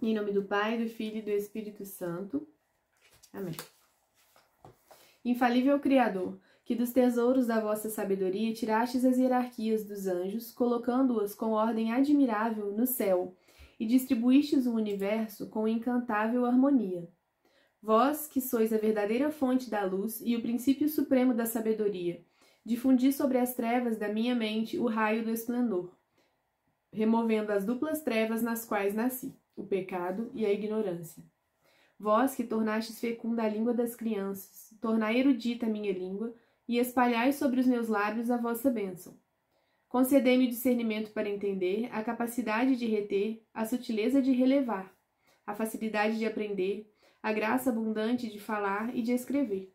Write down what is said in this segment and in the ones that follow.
Em nome do Pai, do Filho e do Espírito Santo. Amém. Infalível Criador, que dos tesouros da vossa sabedoria tirastes as hierarquias dos anjos, colocando-as com ordem admirável no céu, e distribuístes o universo com encantável harmonia. Vós, que sois a verdadeira fonte da luz e o princípio supremo da sabedoria, difundi sobre as trevas da minha mente o raio do esplendor, removendo as duplas trevas nas quais nasci, o pecado e a ignorância. Vós que tornastes fecunda a língua das crianças, tornai erudita a minha língua, e espalhai sobre os meus lábios a vossa bênção. Concedei-me discernimento para entender, a capacidade de reter, a sutileza de relevar, a facilidade de aprender, a graça abundante de falar e de escrever.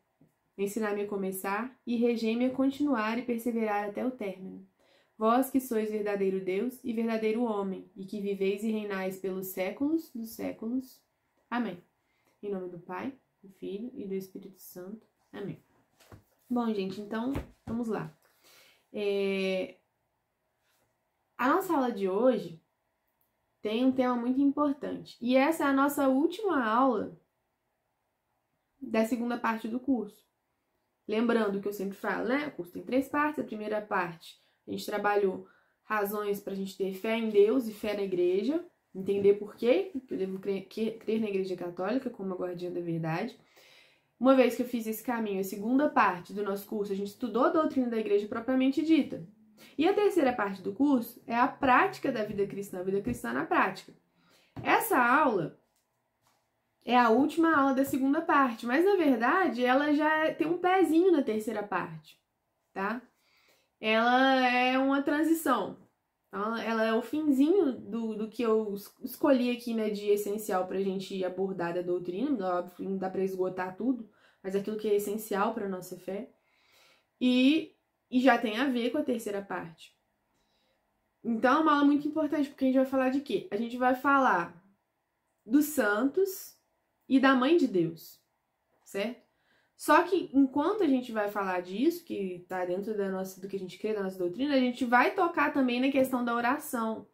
Ensinai-me a começar e regei-me a continuar e perseverar até o término. Vós que sois verdadeiro Deus e verdadeiro homem, e que viveis e reinais pelos séculos dos séculos. Amém. Em nome do Pai, do Filho e do Espírito Santo. Amém. Bom, gente, então, vamos lá. A nossa aula de hoje tem um tema muito importante. E essa é a nossa última aula da segunda parte do curso. Lembrando que eu sempre falo, né? O curso tem 3 partes. A primeira parte, a gente trabalhou razões para a gente ter fé em Deus e fé na igreja. Entender por quê que eu devo crer na Igreja Católica como a guardiã da verdade. Uma vez que eu fiz esse caminho, a segunda parte do nosso curso, a gente estudou a doutrina da igreja propriamente dita. E a terceira parte do curso é a prática da vida cristã, a vida cristã na prática. Essa aula é a última aula da segunda parte, mas na verdade ela já tem um pezinho na terceira parte, tá? Ela é uma transição. Então, ela é o finzinho do que eu escolhi aqui, né, de essencial para a gente abordar da doutrina. Óbvio, não dá para esgotar tudo, mas aquilo que é essencial para a nossa fé. E já tem a ver com a terceira parte. Então, é uma aula muito importante, porque a gente vai falar de quê? A gente vai falar dos santos e da Mãe de Deus, certo? Só que, enquanto a gente vai falar disso, que está dentro do que a gente crê, da nossa doutrina, a gente vai tocar também na questão da oração.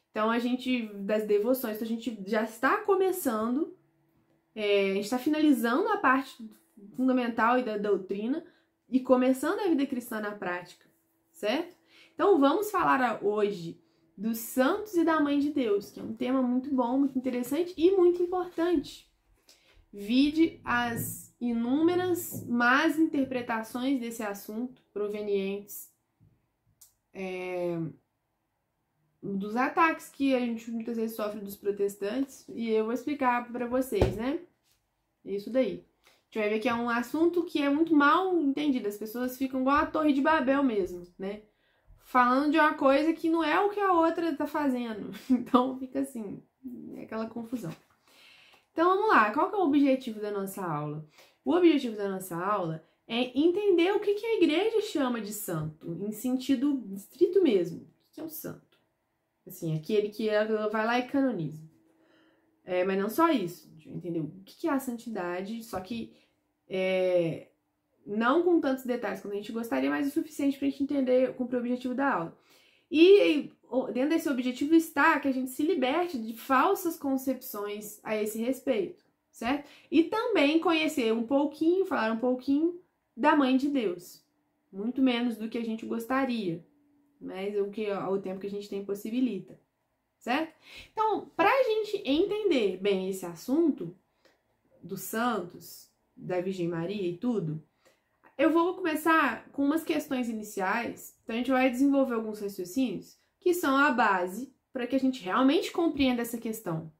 Então, das devoções, então a gente já está começando, a gente está finalizando a parte fundamental e da doutrina e começando a vida cristã na prática, certo? Então, vamos falar hoje dos santos e da Mãe de Deus, que é um tema muito bom, muito interessante e muito importante. Vide as inúmeras más interpretações desse assunto provenientes dos ataques que a gente muitas vezes sofre dos protestantes, e eu vou explicar para vocês, né? Isso daí. A gente vai ver que é um assunto que é muito mal entendido, as pessoas ficam igual a Torre de Babel mesmo, né? Falando de uma coisa que não é o que a outra tá fazendo. Então fica assim, é aquela confusão. Então vamos lá, qual que é o objetivo da nossa aula? O objetivo da nossa aula é entender o que a igreja chama de santo, em sentido estrito mesmo. O que é o santo? Assim, aquele que ela vai lá e canoniza. Mas não só isso, a gente vai entender o que é a santidade, só que não com tantos detalhes quanto a gente gostaria, mas o suficiente para a gente entender, cumprir o objetivo da aula. E dentro desse objetivo está que a gente se liberte de falsas concepções a esse respeito, certo? E também conhecer um pouquinho, falar um pouquinho da Mãe de Deus. Muito menos do que a gente gostaria, mas o tempo que a gente tem possibilita, certo? Então, para a gente entender bem esse assunto dos santos, da Virgem Maria e tudo, eu vou começar com umas questões iniciais. Então, a gente vai desenvolver alguns raciocínios que são a base para que a gente realmente compreenda essa questão,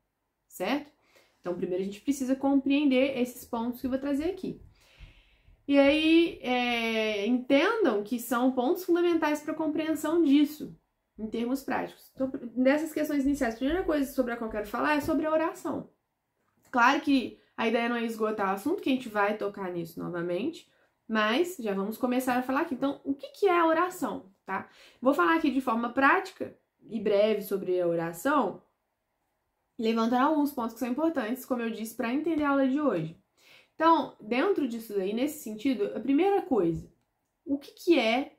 certo? Então, primeiro a gente precisa compreender esses pontos que eu vou trazer aqui. E aí, entendam que são pontos fundamentais para a compreensão disso, em termos práticos. Então, nessas questões iniciais, a primeira coisa sobre a qual eu quero falar é sobre a oração. Claro que a ideia não é esgotar o assunto, que a gente vai tocar nisso novamente, mas já vamos começar a falar aqui. Então, o que é a oração, tá? Vou falar aqui de forma prática e breve sobre a oração, levantando alguns pontos que são importantes, como eu disse, para entender a aula de hoje. Então, dentro disso daí, nesse sentido, a primeira coisa, o que a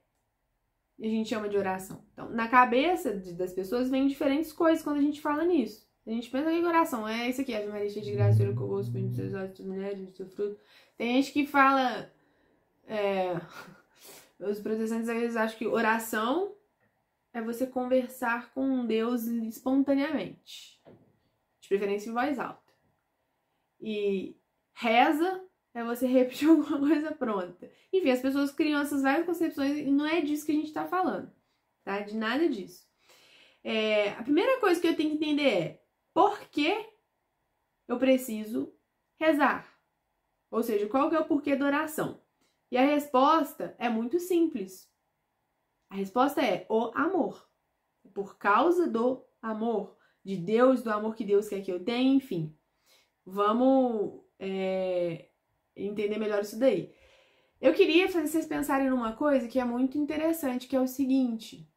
gente chama de oração? Então, na cabeça das pessoas vem diferentes coisas quando a gente fala nisso. A gente pensa que oração é isso aqui, Ave Maria cheia de graça, Senhor é convosco, bendita sois vós entre as mulheres, bendito é o fruto. Tem gente que fala, os protestantes às vezes acham que oração é você conversar com Deus espontaneamente, de preferência em voz alta. E reza é você repetir alguma coisa pronta. Enfim, as pessoas criam essas várias concepções e não é disso que a gente tá falando, tá? De nada disso. A primeira coisa que eu tenho que entender é por que eu preciso rezar? Ou seja, qual que é o porquê da oração? E a resposta é muito simples. A resposta é o amor. Por causa do amor de Deus, do amor que Deus quer que eu tenha, enfim. Vamos entender melhor isso daí. Eu queria fazer vocês pensarem numa coisa que é muito interessante, que é o seguinte.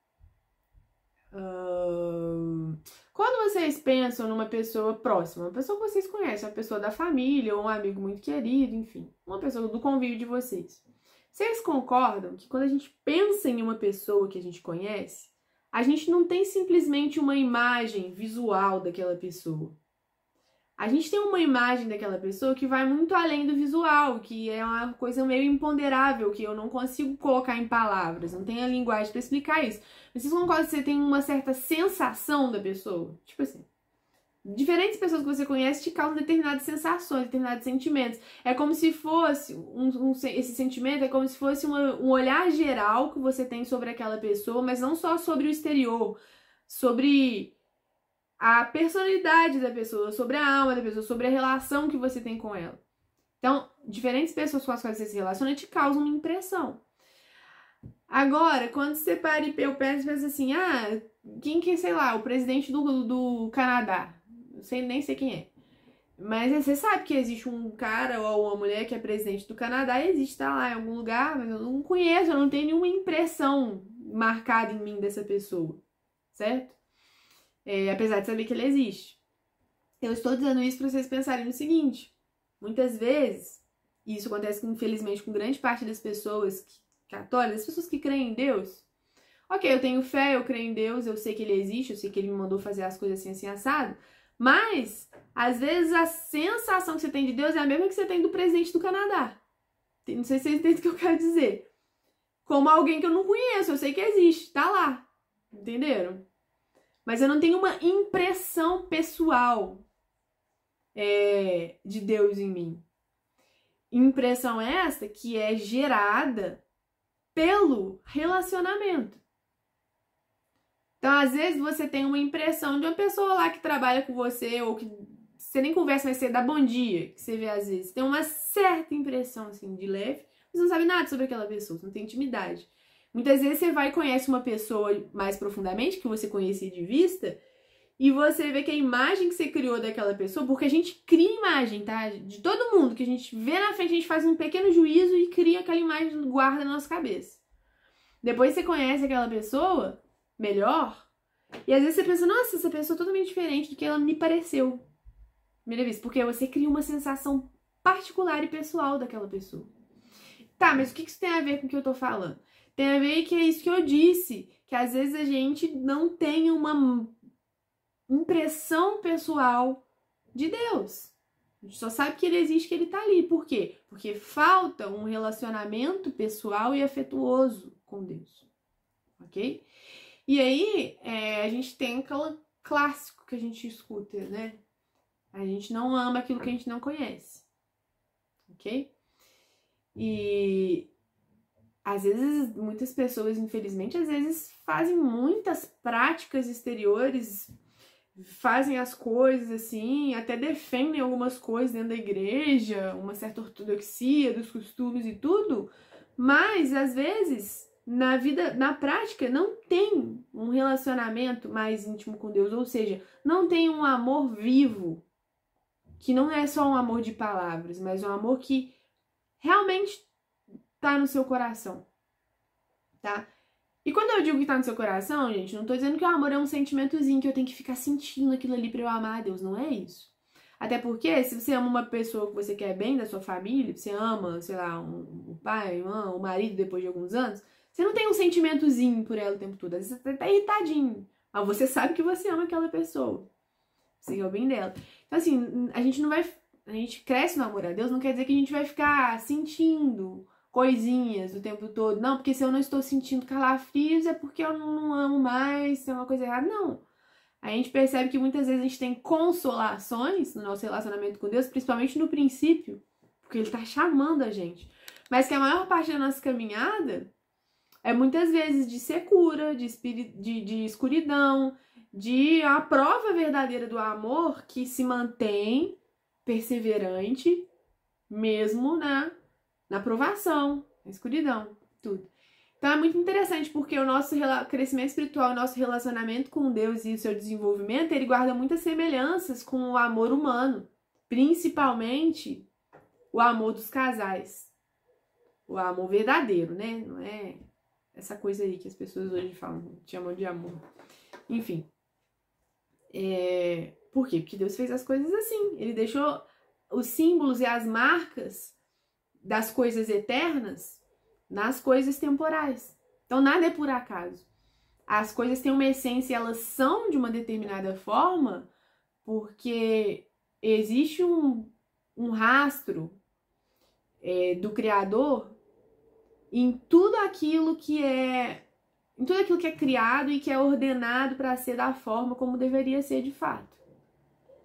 Quando vocês pensam numa pessoa próxima, uma pessoa que vocês conhecem, uma pessoa da família ou um amigo muito querido, enfim, uma pessoa do convívio de vocês, vocês concordam que quando a gente pensa em uma pessoa que a gente conhece, a gente não tem simplesmente uma imagem visual daquela pessoa. A gente tem uma imagem daquela pessoa que vai muito além do visual, que é uma coisa meio imponderável, que eu não consigo colocar em palavras, não tenho a linguagem para explicar isso. Mas vocês concordam que você tem uma certa sensação da pessoa? Tipo assim, diferentes pessoas que você conhece te causam determinadas sensações, determinados sentimentos. É como se fosse, esse sentimento é como se fosse um olhar geral que você tem sobre aquela pessoa, mas não só sobre o exterior, sobre a personalidade da pessoa, sobre a alma da pessoa, sobre a relação que você tem com ela. Então, diferentes pessoas com as quais você se relaciona te causam uma impressão. Agora, quando você para e pensa assim, quem que é, sei lá, o presidente do Canadá? Nem sei quem é. Mas você sabe que existe um cara ou uma mulher que é presidente do Canadá e existe, tá lá em algum lugar, mas eu não conheço, eu não tenho nenhuma impressão marcada em mim dessa pessoa, certo? Apesar de saber que ele existe. Eu estou dizendo isso para vocês pensarem no seguinte. Muitas vezes, e isso acontece infelizmente com grande parte das pessoas católicas, as pessoas que creem em Deus. Ok, eu tenho fé, eu creio em Deus, eu sei que ele existe, eu sei que ele me mandou fazer as coisas assim assado. Mas, às vezes, a sensação que você tem de Deus é a mesma que você tem do presidente do Canadá. Não sei se vocês entendem o que eu quero dizer. Como alguém que eu não conheço, eu sei que existe, tá lá. Entenderam? Mas eu não tenho uma impressão pessoal de Deus em mim. Impressão essa que é gerada pelo relacionamento. Então, às vezes, você tem uma impressão de uma pessoa lá que trabalha com você, ou que você nem conversa, mas você dá bom dia, que você vê às vezes. Tem uma certa impressão, assim, de leve, mas você não sabe nada sobre aquela pessoa, você não tem intimidade. Muitas vezes você vai e conhece uma pessoa mais profundamente, que você conhecia de vista, e você vê que a imagem que você criou daquela pessoa, porque a gente cria imagem, tá? De todo mundo, que a gente vê na frente, a gente faz um pequeno juízo e cria aquela imagem, guarda na nossa cabeça. Depois você conhece aquela pessoa melhor, e às vezes você pensa, nossa, essa pessoa é totalmente diferente do que ela me pareceu. Primeira vez, porque você cria uma sensação particular e pessoal daquela pessoa. Tá, mas o que isso tem a ver com o que eu tô falando? Tem a ver que é isso que eu disse, que às vezes a gente não tem uma impressão pessoal de Deus. A gente só sabe que ele existe, que ele tá ali. Por quê? Porque falta um relacionamento pessoal e afetuoso com Deus. Ok? E aí, a gente tem aquele clássico que a gente escuta, né? A gente não ama aquilo que a gente não conhece. Ok? E às vezes, muitas pessoas, infelizmente, às vezes fazem muitas práticas exteriores, fazem as coisas assim, até defendem algumas coisas dentro da igreja, uma certa ortodoxia dos costumes e tudo, mas às vezes, na vida, na prática, não tem um relacionamento mais íntimo com Deus, ou seja, não tem um amor vivo, que não é só um amor de palavras, mas um amor que realmente tá no seu coração, tá? E quando eu digo que tá no seu coração, gente, não tô dizendo que o amor é um sentimentozinho que eu tenho que ficar sentindo aquilo ali pra eu amar a Deus, não é isso. Até porque, se você ama uma pessoa que você quer bem da sua família, você ama, sei lá, um pai, irmã, um marido depois de alguns anos, você não tem um sentimentozinho por ela o tempo todo, às vezes você tá irritadinho, mas você sabe que você ama aquela pessoa. Você quer o bem dela. Então, assim, a gente cresce no amor a Deus, não quer dizer que a gente vai ficar sentindo coisinhas o tempo todo. Não, porque se eu não estou sentindo calafrios é porque eu não amo mais, tem uma coisa errada. Não. A gente percebe que muitas vezes a gente tem consolações no nosso relacionamento com Deus, principalmente no princípio, porque Ele tá chamando a gente. Mas que a maior parte da nossa caminhada é muitas vezes de secura, de escuridão, de uma prova verdadeira do amor que se mantém perseverante, mesmo na provação, na escuridão, tudo. Então é muito interessante porque o nosso crescimento espiritual, o nosso relacionamento com Deus e o seu desenvolvimento, ele guarda muitas semelhanças com o amor humano, principalmente o amor dos casais, o amor verdadeiro, né? Não é essa coisa aí que as pessoas hoje falam, chamam de amor. Enfim. Por quê? Porque Deus fez as coisas assim. Ele deixou os símbolos e as marcas das coisas eternas nas coisas temporais. Então, nada é por acaso. As coisas têm uma essência, elas são de uma determinada forma, porque existe um rastro do Criador em tudo aquilo que é criado e que é ordenado para ser da forma como deveria ser de fato.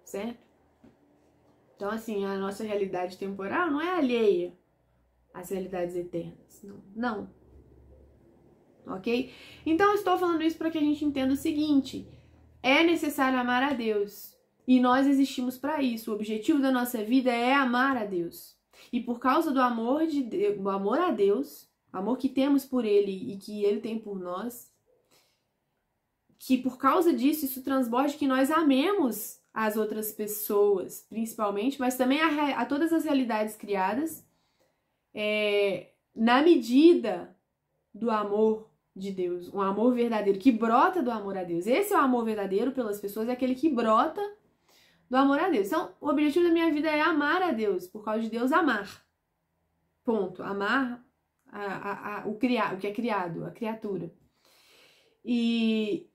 Certo? Então, assim, a nossa realidade temporal não é alheia às realidades eternas. Não. Ok? Então, eu estou falando isso para que a gente entenda o seguinte: é necessário amar a Deus. E nós existimos para isso. O objetivo da nossa vida é amar a Deus. E por causa do amor do amor a Deus, o amor que temos por Ele e que Ele tem por nós, que por causa disso, isso transborde que nós amemos as outras pessoas, principalmente, mas também a todas as realidades criadas, na medida do amor de Deus, um amor verdadeiro, que brota do amor a Deus. Esse é o amor verdadeiro pelas pessoas, é aquele que brota do amor a Deus. Então, o objetivo da minha vida é amar a Deus, por causa de Deus amar. Ponto. Amar o que é criado, a criatura. E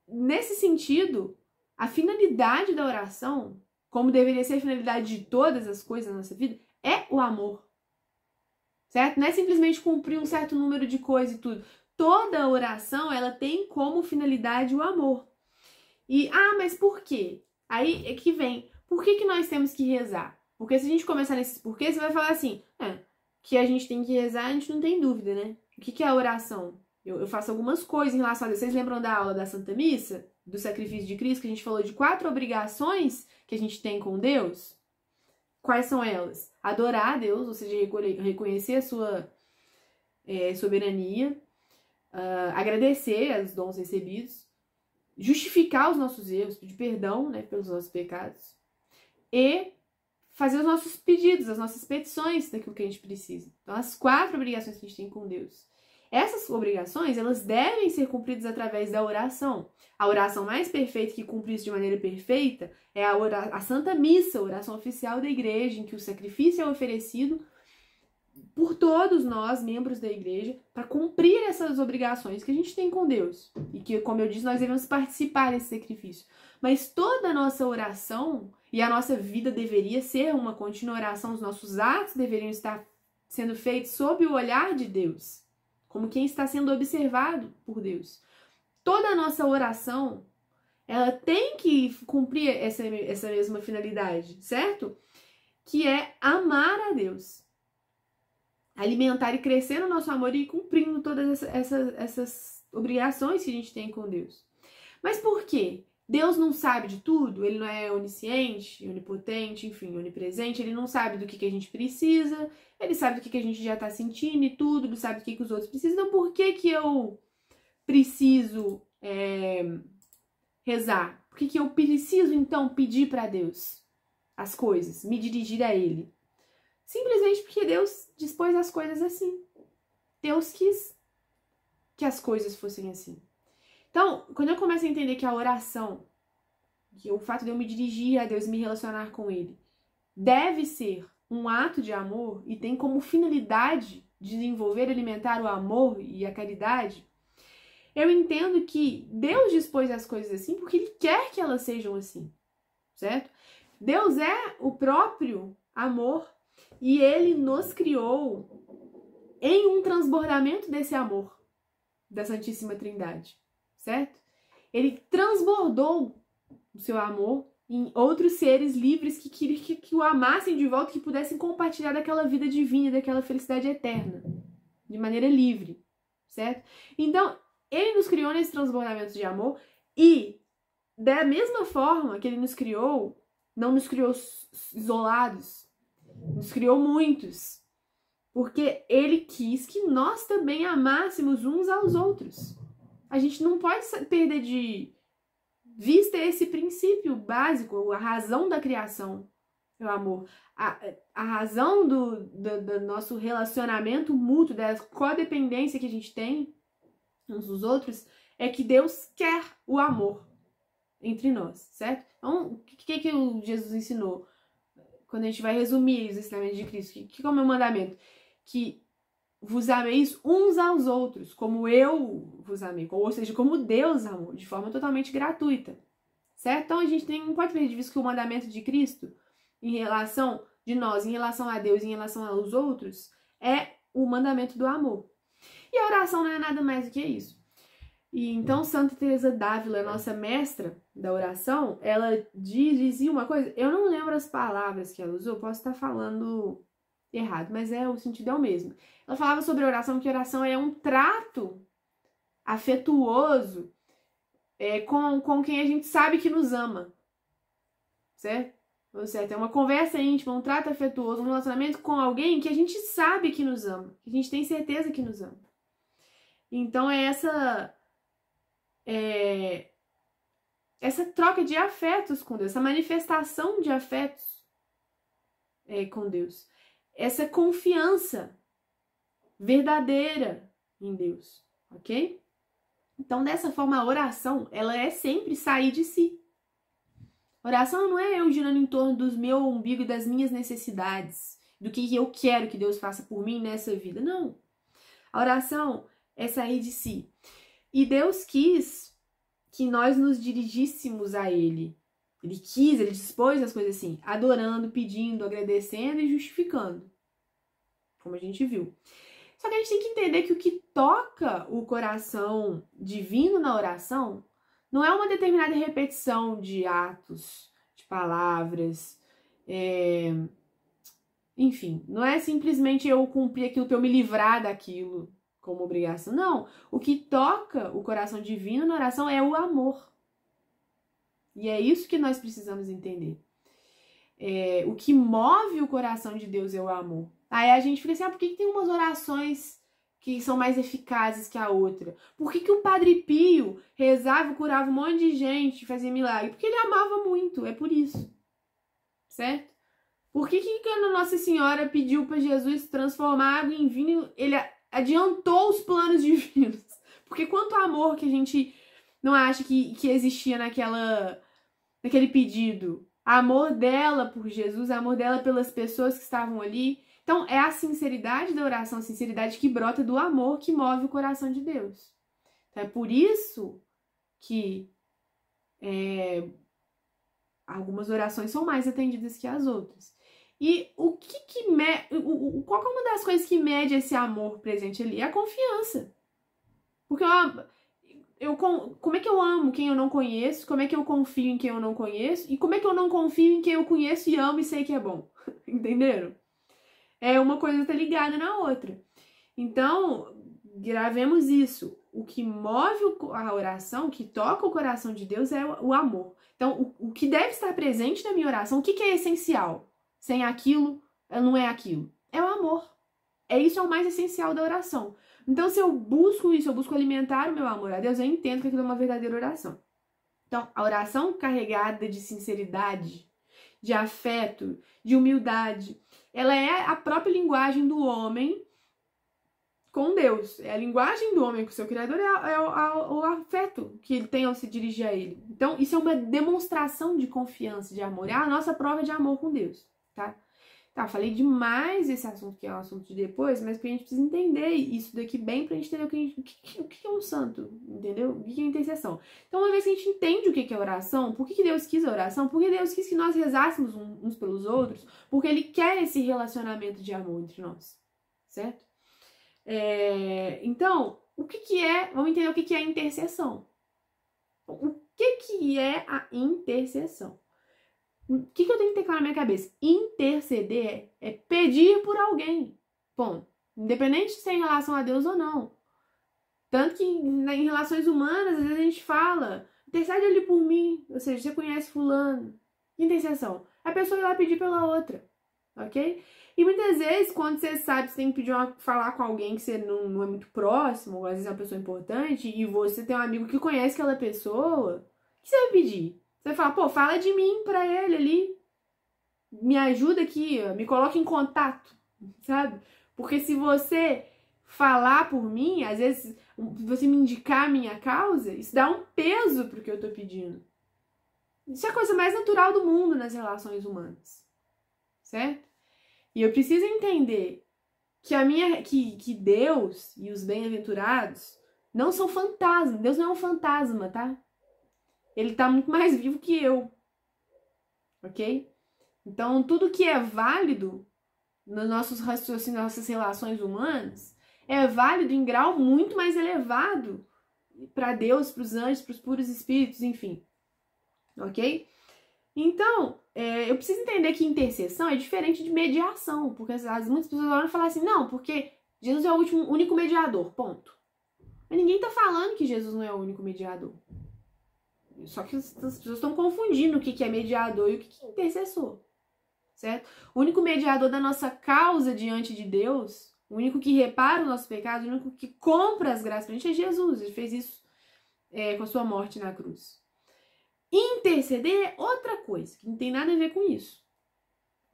nesse sentido, a finalidade da oração, como deveria ser a finalidade de todas as coisas na nossa vida, é o amor. Certo? Não é simplesmente cumprir um certo número de coisas e tudo. Toda oração, ela tem como finalidade o amor. E, mas por quê? Aí é que vem, por que nós temos que rezar? Porque se a gente começar nesses porquês, você vai falar assim, que a gente tem que rezar, a gente não tem dúvida, né? O que é a oração? Eu faço algumas coisas em relação a Deus. Vocês lembram da aula da Santa Missa? Do sacrifício de Cristo, que a gente falou de 4 obrigações que a gente tem com Deus? Quais são elas? Adorar a Deus, ou seja, reconhecer a sua soberania, agradecer os dons recebidos, justificar os nossos erros, pedir perdão, né, pelos nossos pecados e fazer os nossos pedidos, as nossas petições daquilo que a gente precisa. Então, as 4 obrigações que a gente tem com Deus. Essas obrigações, elas devem ser cumpridas através da oração. A oração mais perfeita que cumpre isso de maneira perfeita é a Santa Missa, a oração oficial da igreja, em que o sacrifício é oferecido por todos nós, membros da igreja, para cumprir essas obrigações que a gente tem com Deus. E que, como eu disse, nós devemos participar desse sacrifício. Mas toda a nossa oração e a nossa vida deveria ser uma contínua oração, os nossos atos deveriam estar sendo feitos sob o olhar de Deus, como quem está sendo observado por Deus. Toda a nossa oração, ela tem que cumprir essa mesma finalidade, certo? Que é amar a Deus. Alimentar e crescer no nosso amor e ir cumprindo todas essas obrigações que a gente tem com Deus. Mas por quê? Deus não sabe de tudo? Ele não é onisciente, onipotente, enfim, onipresente. Ele não sabe do que a gente precisa. Ele sabe do que a gente já está sentindo e tudo. Ele sabe do que os outros precisam. Então, por que eu preciso rezar? Por que eu preciso, então, pedir para Deus as coisas? Me dirigir a Ele? Simplesmente porque Deus dispôs as coisas assim. Deus quis que as coisas fossem assim. Então, quando eu começo a entender que a oração, que o fato de eu me dirigir a Deus e me relacionar com Ele, deve ser um ato de amor e tem como finalidade desenvolver, alimentar o amor e a caridade, eu entendo que Deus dispôs as coisas assim porque Ele quer que elas sejam assim. certo? Deus é o próprio amor e ele nos criou em um transbordamento desse amor da Santíssima Trindade, certo? Ele transbordou o seu amor em outros seres livres que queriam que o amassem de volta, que pudessem compartilhar daquela vida divina, daquela felicidade eterna, de maneira livre, certo? Então, ele nos criou nesse transbordamento de amor e, da mesma forma que ele nos criou, não nos criou isolados, nos criou muitos, porque ele quis que nós também amássemos uns aos outros. A gente não pode perder de vista esse princípio básico, a razão da criação, o amor. A razão do nosso relacionamento mútuo, da codependência que a gente tem uns dos outros, é que Deus quer o amor entre nós, certo? Então, o que o Jesus ensinou? Quando a gente vai resumir os ensinamentos de Cristo, que é o meu mandamento? Que vos ameis uns aos outros, como eu vos amei, ou seja, como Deus amou, de forma totalmente gratuita, certo? Então a gente não pode perder de vista que o mandamento de Cristo, em relação de nós, em relação a Deus, em relação aos outros, é o mandamento do amor. E a oração não é nada mais do que isso. E então Santa Teresa d'Ávila, nossa mestra da oração, ela dizia uma coisa, eu não lembro as palavras que ela usou, posso estar falando errado, mas o sentido é o mesmo. Ela falava sobre a oração, que a oração é um trato afetuoso com quem a gente sabe que nos ama, certo? Ou seja, é uma conversa íntima, um trato afetuoso, um relacionamento com alguém que a gente sabe que nos ama, que a gente tem certeza que nos ama. Então é essa troca de afetos com Deus, essa manifestação de afetos com Deus, essa confiança verdadeira em Deus, ok? Então, dessa forma, a oração, ela é sempre sair de si. Oração não é eu girando em torno do meu umbigo e das minhas necessidades, do que eu quero que Deus faça por mim nessa vida, não. A oração é sair de si. E Deus quis que nós nos dirigíssemos a Ele. Ele quis, Ele dispôs as coisas assim, adorando, pedindo, agradecendo e justificando, como a gente viu. Só que a gente tem que entender que o que toca o coração divino na oração não é uma determinada repetição de atos, de palavras, enfim, não é simplesmente eu cumprir aquilo para eu me livrar daquilo como obrigação. Não, o que toca o coração divino na oração é o amor. E é isso que nós precisamos entender. O que move o coração de Deus é o amor. Aí a gente fica assim, por que tem umas orações que são mais eficazes que a outra? Por que o Padre Pio rezava, curava um monte de gente, fazia milagre? Porque ele amava muito, é por isso. Certo? Por que quando Nossa Senhora pediu para Jesus transformar água em vinho, ele adiantou os planos divinos? Porque quanto amor que a gente não acha que existia naquele pedido? Amor dela por Jesus, amor dela pelas pessoas que estavam ali. Então, é a sinceridade da oração, a sinceridade que brota do amor que move o coração de Deus. Então, é por isso que algumas orações são mais atendidas que as outras. E qual que é uma das coisas que mede esse amor presente ali? É a confiança. Porque como é que eu amo quem eu não conheço? Como é que eu confio em quem eu não conheço? E como é que eu não confio em quem eu conheço e amo e sei que é bom? Entenderam? Uma coisa tá ligada na outra. Então, gravemos isso. O que move a oração, o que toca o coração de Deus é o amor. Então, o que deve estar presente na minha oração, o que é essencial? Sem aquilo, não é aquilo. É o amor. Isso é o mais essencial da oração. Então, se eu busco isso, eu busco alimentar o meu amor a Deus, eu entendo que aquilo é uma verdadeira oração. Então, a oração carregada de sinceridade, de afeto, de humildade, ela é a própria linguagem do homem com Deus. É a linguagem do homem com o seu Criador, o afeto que ele tem ao se dirigir a ele. Então, isso é uma demonstração de confiança, de amor. É a nossa prova de amor com Deus, tá? Tá, falei demais desse assunto, que é um assunto de depois, mas porque a gente precisa entender isso daqui bem pra gente entender o que é um santo, entendeu? O que é intercessão. Então, uma vez que a gente entende o que é oração, por que Deus quis a oração, porque Deus quis que nós rezássemos uns pelos outros, porque Ele quer esse relacionamento de amor entre nós, certo? Então, vamos entender o que é a intercessão. O que é a intercessão? O que eu tenho que ter claro na minha cabeça? Interceder é pedir por alguém. Bom, independente se é em relação a Deus ou não. Tanto que em relações humanas, às vezes a gente fala, intercede ali por mim. Ou seja, você conhece fulano. Intercessão. A pessoa ir lá pedir pela outra. Ok? E muitas vezes, quando você sabe que você tem que falar com alguém que você não é muito próximo, ou às vezes é uma pessoa importante, e você tem um amigo que conhece aquela pessoa, o que você vai pedir? Você vai falar, pô, fala de mim pra ele ali. Me ajuda aqui, me coloca em contato, sabe? Porque se você falar por mim, às vezes, você me indicar a minha causa, isso dá um peso pro que eu tô pedindo. Isso é a coisa mais natural do mundo nas relações humanas. Certo? E eu preciso entender que Deus e os bem-aventurados não são fantasmas. Deus não é um fantasma, tá? Ele tá muito mais vivo que eu. Ok? Então, tudo que é válido nos nossos raciocínios, nossas relações humanas, é válido em grau muito mais elevado para Deus, para os anjos, para os puros espíritos, enfim. Ok? Então, eu preciso entender que intercessão é diferente de mediação, porque muitas pessoas vão falar assim, não, porque Jesus é o único mediador, ponto. Mas ninguém tá falando que Jesus não é o único mediador. Só que as pessoas estão confundindo o que é mediador e o que é intercessor, certo? O único mediador da nossa causa diante de Deus, o único que repara o nosso pecado, o único que compra as graças pra gente é Jesus. Ele fez isso com a sua morte na cruz. Interceder é outra coisa, que não tem nada a ver com isso,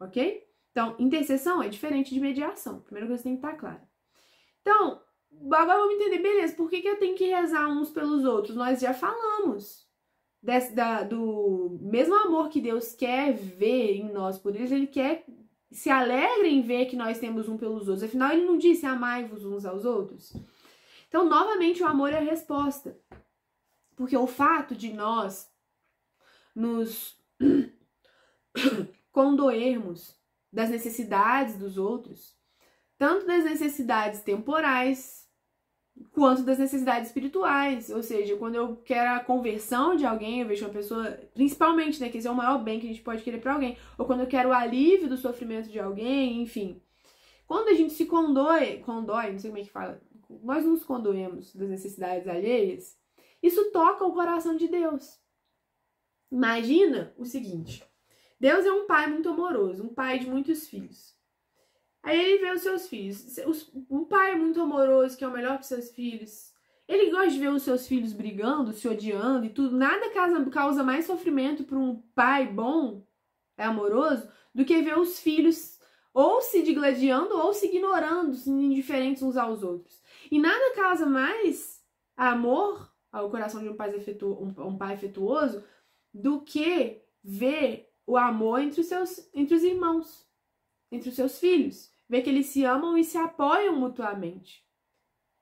ok? Então, intercessão é diferente de mediação. Primeira coisa que tem que estar clara. Então, agora vamos entender, beleza, por que eu tenho que rezar uns pelos outros? Nós já falamos do mesmo amor que Deus quer ver em nós por eles, Ele quer se alegra em ver que nós temos um pelos outros. Afinal, Ele não disse amai-vos uns aos outros? Então, novamente, o amor é a resposta. Porque o fato de nós nos condoermos das necessidades dos outros, tanto das necessidades temporais quanto das necessidades espirituais. Ou seja, quando eu quero a conversão de alguém, eu vejo uma pessoa, principalmente, né, que esse é o maior bem que a gente pode querer para alguém, ou quando eu quero o alívio do sofrimento de alguém, enfim. Quando a gente se condói, não sei como é que fala, nós nos condoemos das necessidades alheias, isso toca o coração de Deus. Imagina o seguinte, Deus é um pai muito amoroso, um pai de muitos filhos. Aí ele vê os seus filhos, um pai muito amoroso, que é o melhor para seus filhos. Ele gosta de ver os seus filhos brigando, se odiando e tudo. Nada causa mais sofrimento para um pai bom, amoroso, do que ver os filhos ou se digladiando ou se ignorando, indiferentes uns aos outros. E nada causa mais amor ao coração de um pai afetuoso do que ver o amor entre os irmãos, entre os seus filhos. Ver que eles se amam e se apoiam mutuamente.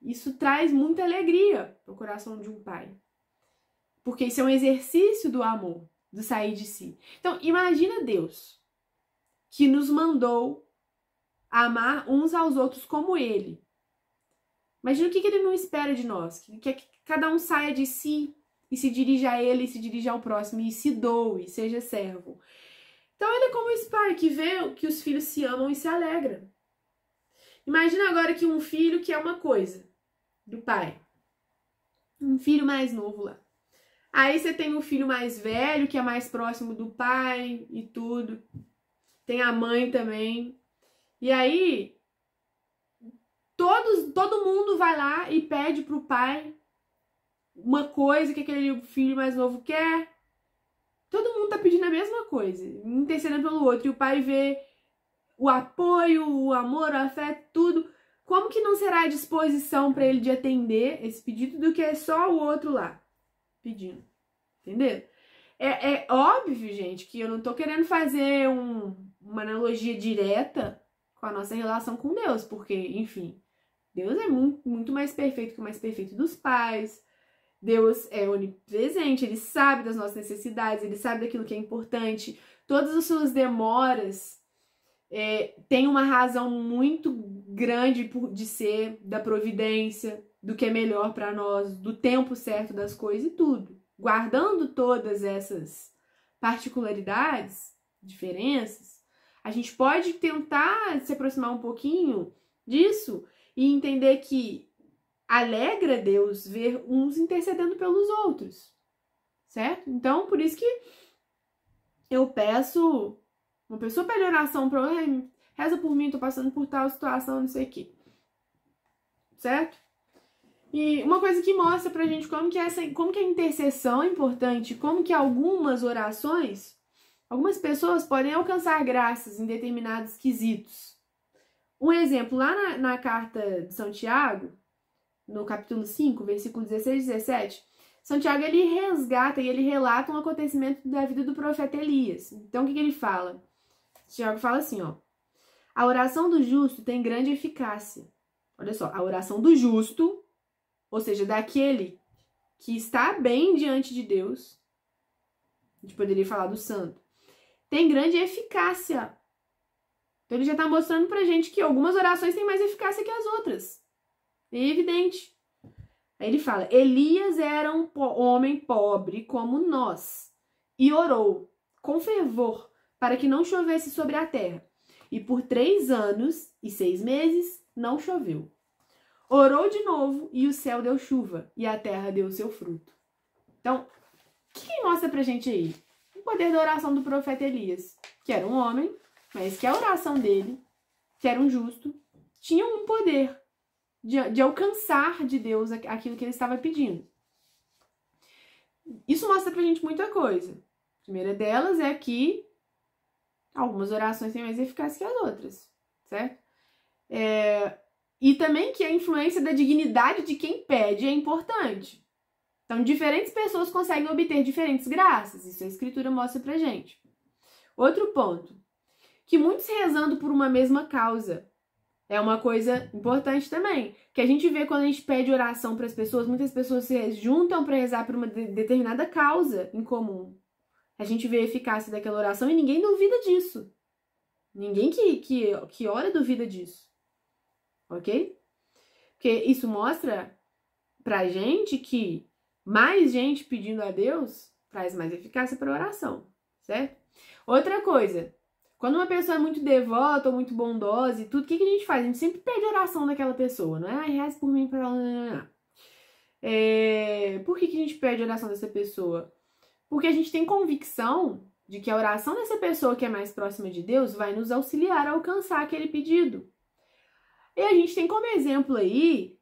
Isso traz muita alegria para o coração de um pai. Porque isso é um exercício do amor, do sair de si. Então, imagina Deus, que nos mandou amar uns aos outros como Ele. Imagina o que Ele não espera de nós. Que cada um saia de si e se dirija a Ele, e se dirija ao próximo, e se doe, seja servo. Então, ele é como esse pai que vê que os filhos se amam e se alegra. Imagina agora que um filho que é uma coisa do pai. Um filho mais novo lá. Aí você tem um filho mais velho, que é mais próximo do pai e tudo. Tem a mãe também. E aí, todo mundo vai lá e pede pro pai uma coisa que aquele filho mais novo quer. Todo mundo tá pedindo a mesma coisa, intercedendo pelo outro. E o pai vê o apoio, o amor, o afeto, tudo. Como que não será a disposição para ele de atender esse pedido do que é só o outro lá pedindo? Entendeu? É óbvio, gente, que eu não tô querendo fazer uma analogia direta com a nossa relação com Deus, porque, enfim, Deus é muito, muito mais perfeito que o mais perfeito dos pais. Deus é onipresente, Ele sabe das nossas necessidades, Ele sabe daquilo que é importante. Todas as suas demoras têm uma razão muito grande de ser, da providência, do que é melhor para nós, do tempo certo das coisas e tudo. Guardando todas essas particularidades, diferenças, a gente pode tentar se aproximar um pouquinho disso e entender que alegra Deus ver uns intercedendo pelos outros, certo? Então, por isso que eu peço, uma pessoa pede oração para reza por mim, tô passando por tal situação, não sei o quê, certo? E uma coisa que mostra pra gente como que a intercessão é importante, como que algumas orações, algumas pessoas podem alcançar graças em determinados quesitos. Um exemplo, lá na carta de São Tiago, no capítulo 5, versículo 16 e 17, São Tiago, ele resgata e ele relata um acontecimento da vida do profeta Elias. Então, o que ele fala? Tiago fala assim, ó: a oração do justo tem grande eficácia. Olha só, a oração do justo, ou seja, daquele que está bem diante de Deus, a gente poderia falar do santo, tem grande eficácia. Então, ele já está mostrando pra gente que algumas orações têm mais eficácia que as outras. É evidente. Aí ele fala: Elias era um homem pobre como nós e orou com fervor para que não chovesse sobre a terra. E por 3 anos e 6 meses não choveu. Orou de novo e o céu deu chuva e a terra deu seu fruto. Então, o que mostra pra gente aí? O poder da oração do profeta Elias, que era um homem, mas que a oração dele, que era um justo, tinha um poder de alcançar de Deus aquilo que ele estava pedindo. Isso mostra pra gente muita coisa. A primeira delas é que algumas orações têm mais eficácia que as outras, certo? E também que a influência da dignidade de quem pede é importante. Então, diferentes pessoas conseguem obter diferentes graças. Isso a Escritura mostra pra gente. Outro ponto, que muitos rezando por uma mesma causa. É uma coisa importante também, que a gente vê quando a gente pede oração para as pessoas, muitas pessoas se juntam para rezar por uma determinada causa em comum. A gente vê a eficácia daquela oração e ninguém duvida disso. Ninguém que ora duvida disso. Ok? Porque isso mostra pra gente que mais gente pedindo a Deus traz mais eficácia para a oração, certo? Outra coisa, quando uma pessoa é muito devota ou muito bondosa e tudo, o que a gente faz? A gente sempre pede oração daquela pessoa, não é? Ai, reza por mim para ela. Por que a gente pede oração dessa pessoa? Porque a gente tem convicção de que a oração dessa pessoa que é mais próxima de Deus vai nos auxiliar a alcançar aquele pedido. E a gente tem como exemplo aí,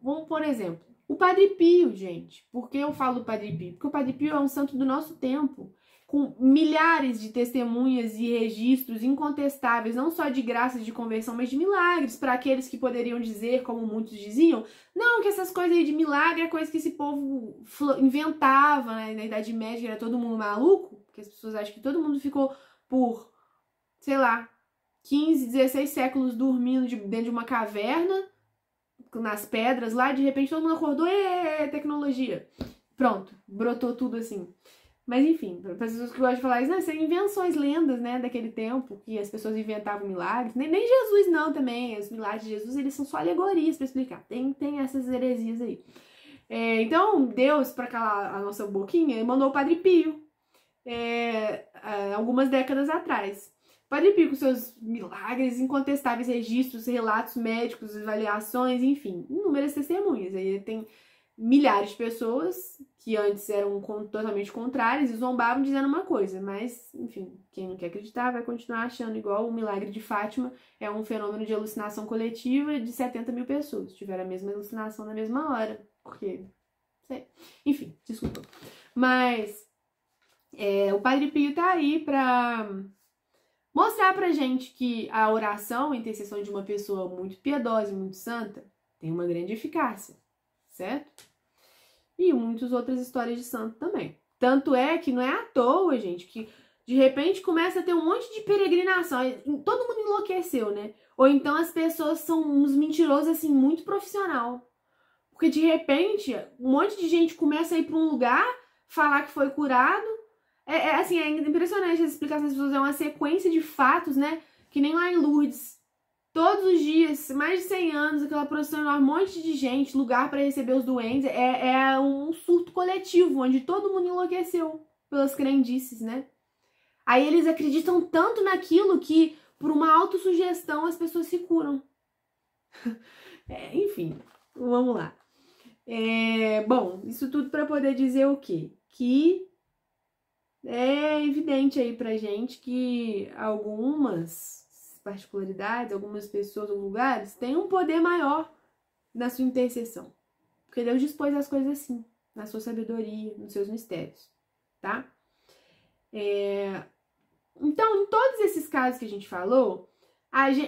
vamos por exemplo, o Padre Pio, gente. Por que eu falo do Padre Pio? Porque o Padre Pio é um santo do nosso tempo, com milhares de testemunhas e registros incontestáveis, não só de graças de conversão, mas de milagres, para aqueles que poderiam dizer, como muitos diziam, não, que essas coisas aí de milagre é coisa que esse povo inventava, né? Na Idade Média era todo mundo maluco, porque as pessoas acham que todo mundo ficou por, sei lá, 15, 16 séculos dormindo dentro de uma caverna, nas pedras lá, de repente todo mundo acordou, tecnologia. Pronto, brotou tudo assim. Mas enfim, para as pessoas que gostam de falar isso, não, são invenções, lendas, né, daquele tempo, que as pessoas inventavam milagres. Nem Jesus não também, os milagres de Jesus, eles são só alegorias para explicar. Tem essas heresias aí. Então, Deus, para calar a nossa boquinha, ele mandou o Padre Pio, algumas décadas atrás. O Padre Pio, com seus milagres, incontestáveis registros, relatos médicos, avaliações, enfim, inúmeras testemunhas. Aí ele tem milhares de pessoas que antes eram totalmente contrárias e zombavam dizendo uma coisa, mas, enfim, quem não quer acreditar vai continuar achando, igual o milagre de Fátima é um fenômeno de alucinação coletiva de 70 mil pessoas, tiveram a mesma alucinação na mesma hora, porque, sei, enfim, desculpa. Mas o Padre Pio tá aí pra mostrar pra gente que a oração, a intercessão de uma pessoa muito piedosa e muito santa tem uma grande eficácia, certo? E muitas outras histórias de santo também. Tanto é que não é à toa, gente, que De repente começa a ter um monte de peregrinação. Todo mundo enlouqueceu, né? Ou então as pessoas são uns mentirosos, assim, muito profissional. Porque de repente, um monte de gente começa a ir para um lugar, falar que foi curado. Assim, é impressionante as explicações das pessoas. É uma sequência de fatos, né? Que nem lá em Lourdes. Todos os dias, mais de 100 anos, aquela procissão enorme, um monte de gente, lugar para receber os doentes. É um surto coletivo, onde todo mundo enlouqueceu pelas crendices, né? Aí eles acreditam tanto naquilo que, por uma autossugestão, as pessoas se curam. Enfim, vamos lá. Bom, isso tudo para poder dizer o quê? Que é evidente aí pra gente que algumas particularidades, algumas pessoas ou lugares têm um poder maior na sua intercessão. Porque Deus dispôs as coisas assim, na sua sabedoria, nos seus mistérios, tá? Então, em todos esses casos que a gente falou,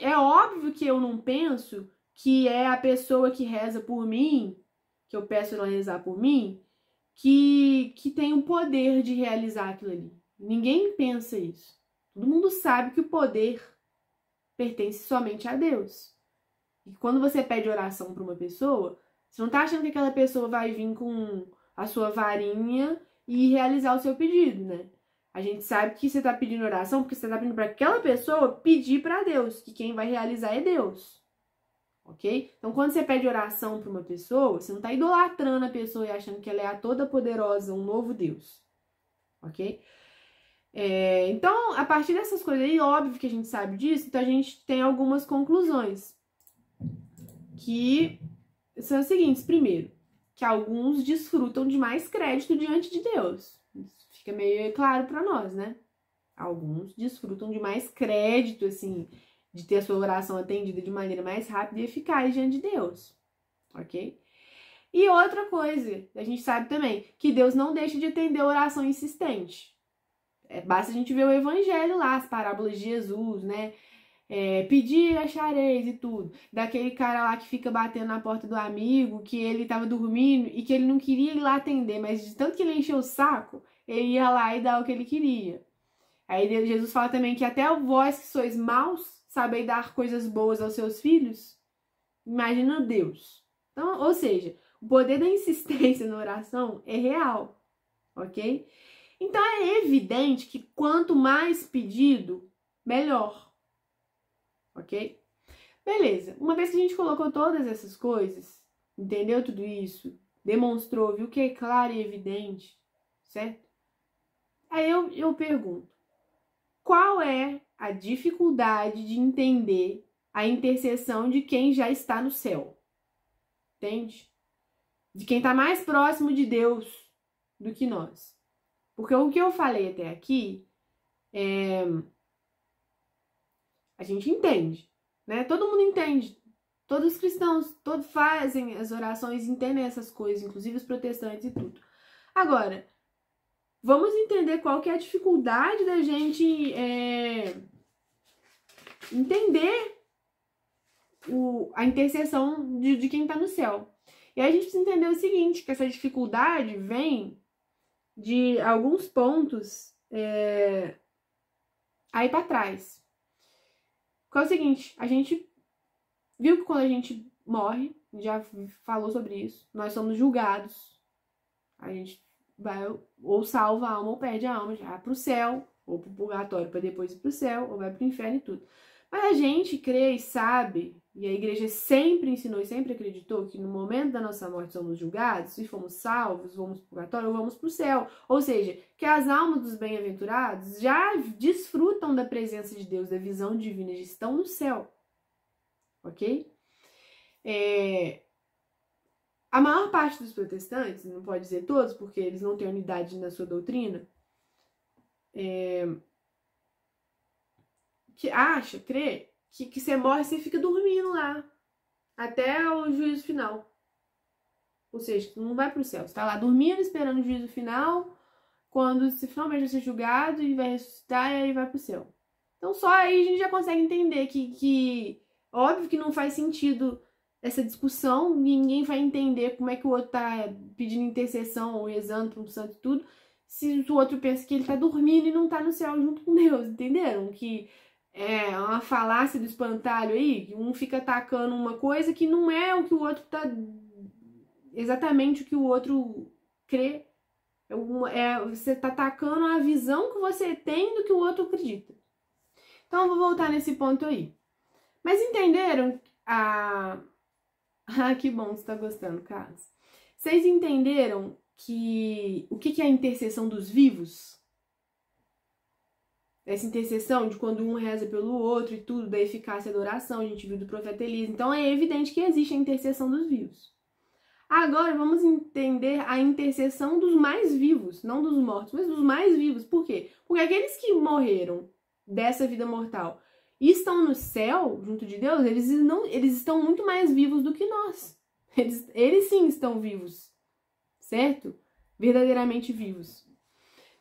é óbvio que eu não penso que é a pessoa que reza por mim, que eu peço ela rezar por mim, que tem o poder de realizar aquilo ali. Ninguém pensa isso. Todo mundo sabe que o poder pertence somente a Deus. E quando você pede oração para uma pessoa, você não tá achando que aquela pessoa vai vir com a sua varinha e realizar o seu pedido, né? A gente sabe que você tá pedindo oração porque você tá pedindo para aquela pessoa pedir para Deus, que quem vai realizar é Deus. Ok? Então, quando você pede oração para uma pessoa, você não tá idolatrando a pessoa e achando que ela é a toda-poderosa, um novo Deus. Ok? Então, a partir dessas coisas aí, óbvio que a gente sabe disso, então a gente tem algumas conclusões. Que são as seguintes. Primeiro, que alguns desfrutam de mais crédito diante de Deus. Isso fica meio claro para nós, né? Alguns desfrutam de mais crédito, assim, de ter a sua oração atendida de maneira mais rápida e eficaz diante de Deus, ok? E outra coisa, a gente sabe também, que Deus não deixa de atender a oração insistente. Basta a gente ver o evangelho lá, as parábolas de Jesus, né? Pedir, achareis e tudo. Daquele cara lá que fica batendo na porta do amigo, que ele tava dormindo e que ele não queria ir lá atender, mas de tanto que ele encheu o saco, ele ia lá e dar o que ele queria. Aí Jesus fala também que até vós que sois maus, sabeis dar coisas boas aos seus filhos. Imagina Deus. Então, ou seja, o poder da insistência na oração é real, ok? Então é evidente que quanto mais pedido, melhor, ok? Beleza, uma vez que a gente colocou todas essas coisas, entendeu tudo isso, demonstrou, viu que é claro e evidente, certo? Aí eu pergunto, qual é a dificuldade de entender a intercessão de quem já está no céu? Entende? De quem está mais próximo de Deus do que nós. Porque o que eu falei até aqui, a gente entende, né? Todo mundo entende. Todos os cristãos, todos fazem as orações, entendem essas coisas, inclusive os protestantes e tudo. Agora, vamos entender qual que é a dificuldade da gente entender a intercessão de quem está no céu. E aí a gente precisa entender o seguinte, que essa dificuldade vem de alguns pontos aí para trás. Que é o seguinte, a gente viu que quando a gente morre, já falou sobre isso, nós somos julgados. A gente vai ou salva a alma ou perde a alma, já vai pro céu, ou pro purgatório para depois ir pro céu, ou vai pro inferno e tudo. Mas a gente crê e sabe, e a igreja sempre ensinou e sempre acreditou que no momento da nossa morte somos julgados, se fomos salvos, vamos pro purgatório ou vamos pro céu. Ou seja, que as almas dos bem-aventurados já desfrutam da presença de Deus, da visão divina, já estão no céu. Ok? A maior parte dos protestantes, não pode dizer todos, porque eles não têm unidade na sua doutrina, que acha, crê, que você morre e você fica dormindo lá, até o juízo final. Ou seja, não vai pro céu, você tá lá dormindo, esperando o juízo final, quando você finalmente vai ser julgado e vai ressuscitar, e aí vai pro céu. Então só aí a gente já consegue entender que óbvio que não faz sentido essa discussão, ninguém vai entender como é que o outro tá pedindo intercessão ou rezando para um santo e tudo, se o outro pensa que ele tá dormindo e não tá no céu junto com Deus, entenderam? Que é uma falácia do espantalho aí, que um fica atacando uma coisa que não é o que o outro tá... exatamente o que o outro crê. Você tá atacando a visão que você tem do que o outro acredita. Então eu vou voltar nesse ponto aí. Mas entenderam Ah, que bom que você tá gostando, Carlos. Vocês entenderam que o que é a intercessão dos vivos? Essa intercessão de quando um reza pelo outro e tudo, da eficácia da oração, a gente viu do profeta Elias. Então é evidente que existe a intercessão dos vivos. Agora vamos entender a intercessão dos mais vivos, não dos mortos, mas dos mais vivos. Por quê? Porque aqueles que morreram dessa vida mortal e estão no céu, junto de Deus, eles estão muito mais vivos do que nós. Eles sim estão vivos, certo? Verdadeiramente vivos.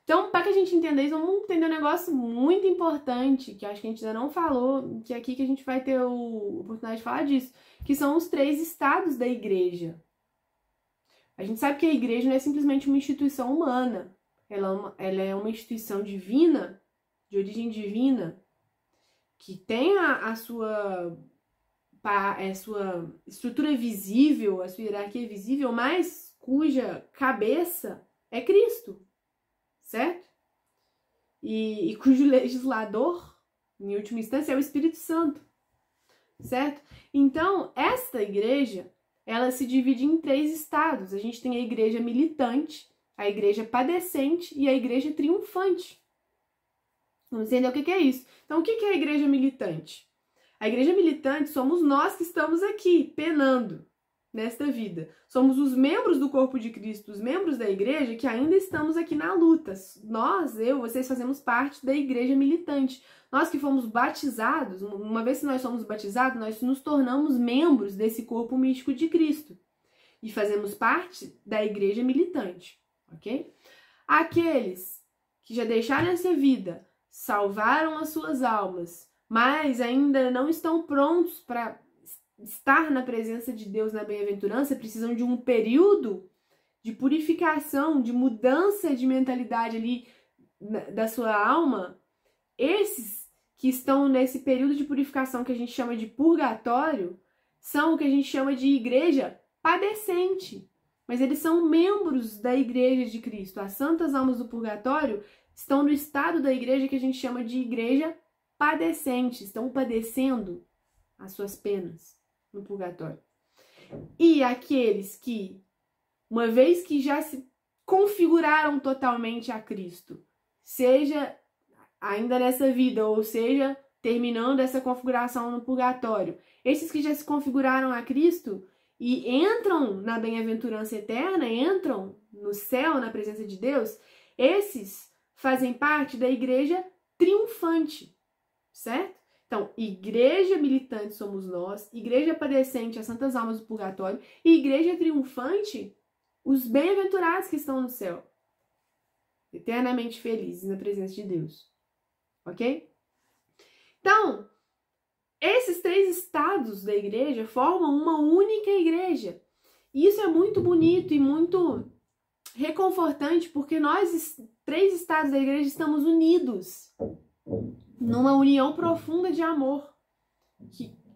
Então, para que a gente entenda isso, vamos entender um negócio muito importante, que acho que a gente ainda não falou, que é aqui que a gente vai ter a oportunidade de falar disso, que são os 3 estados da igreja. A gente sabe que a igreja não é simplesmente uma instituição humana, ela é uma instituição divina, de origem divina, que tem a sua estrutura visível, a sua hierarquia visível, mas cuja cabeça é Cristo, certo? E cujo legislador, em última instância, é o Espírito Santo, certo? Então, esta igreja, ela se divide em 3 estados. A gente tem a igreja militante, a igreja padecente e a igreja triunfante. Vamos entender o que é isso. Então, o que é a igreja militante? A igreja militante somos nós que estamos aqui, penando nesta vida. Somos os membros do corpo de Cristo, os membros da igreja que ainda estamos aqui na luta. Nós, vocês fazemos parte da igreja militante. Nós que fomos batizados, uma vez que nós somos batizados, nós nos tornamos membros desse corpo místico de Cristo. E fazemos parte da igreja militante, ok? Aqueles que já deixaram essa vida, salvaram as suas almas, mas ainda não estão prontos para estar na presença de Deus na bem-aventurança, precisam de um período de purificação, de mudança de mentalidade ali da sua alma. Esses que estão nesse período de purificação que a gente chama de purgatório são o que a gente chama de igreja padecente, mas eles são membros da igreja de Cristo. As santas almas do purgatório estão no estado da igreja que a gente chama de igreja padecente, estão padecendo as suas penas no purgatório. E aqueles que, uma vez que já se configuraram totalmente a Cristo, seja ainda nessa vida, ou seja, terminando essa configuração no purgatório, esses que já se configuraram a Cristo e entram na bem-aventurança eterna, entram no céu, na presença de Deus, esses fazem parte da igreja triunfante, certo? Então, igreja militante somos nós, igreja padecente, as santas almas do purgatório, e igreja triunfante, os bem-aventurados que estão no céu, eternamente felizes na presença de Deus, ok? Então, esses 3 estados da igreja formam uma única igreja. E isso é muito bonito e muito reconfortante, porque nós, 3 estados da igreja, estamos unidos numa união profunda de amor,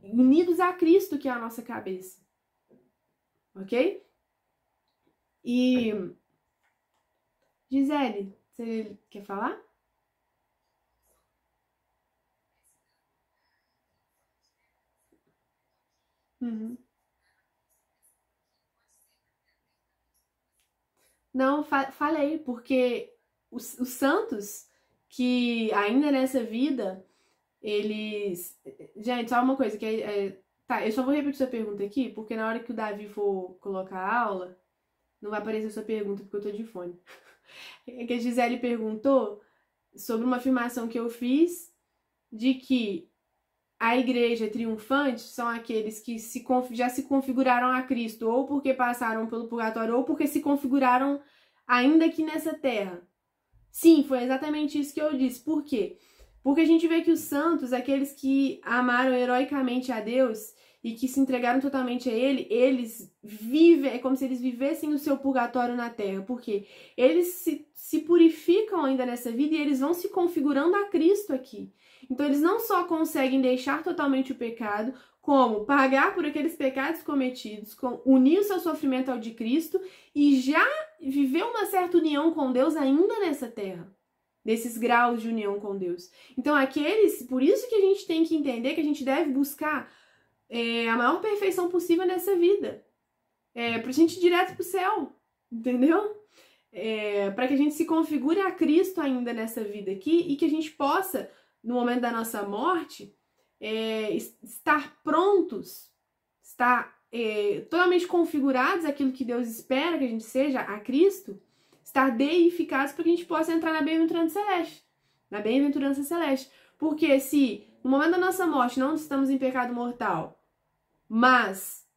unidos a Cristo, que é a nossa cabeça, ok? E Gisele, você quer falar? Uhum. Não, falei, porque os santos que ainda nessa vida, eles... Gente, só uma coisa, tá, eu só vou repetir sua pergunta aqui, porque na hora que o Davi for colocar a aula, não vai aparecer sua pergunta, porque eu tô de fone. É que a Gisele perguntou sobre uma afirmação que eu fiz de que a igreja triunfante são aqueles que já se configuraram a Cristo, ou porque passaram pelo purgatório, ou porque se configuraram ainda aqui nessa terra. Sim, foi exatamente isso que eu disse. Por quê? Porque a gente vê que os santos, aqueles que amaram heroicamente a Deus e que se entregaram totalmente a Ele, eles vivem, é como se eles vivessem o seu purgatório na Terra, porque eles se purificam ainda nessa vida e eles vão se configurando a Cristo aqui. Então eles não só conseguem deixar totalmente o pecado, como pagar por aqueles pecados cometidos, unir o seu sofrimento ao de Cristo e já viver uma certa união com Deus ainda nessa terra. Desses graus de união com Deus. Então por isso que a gente tem que entender que a gente deve buscar a maior perfeição possível nessa vida. Pra gente ir direto pro céu, entendeu? Para que a gente se configure a Cristo ainda nessa vida aqui e que a gente possa, no momento da nossa morte, estar prontos, estar totalmente configurados àquilo que Deus espera que a gente seja, a Cristo, estar deificados para que a gente possa entrar na bem-aventurança celeste. Na bem-aventurança celeste. Porque se no momento da nossa morte não estamos em pecado mortal, mas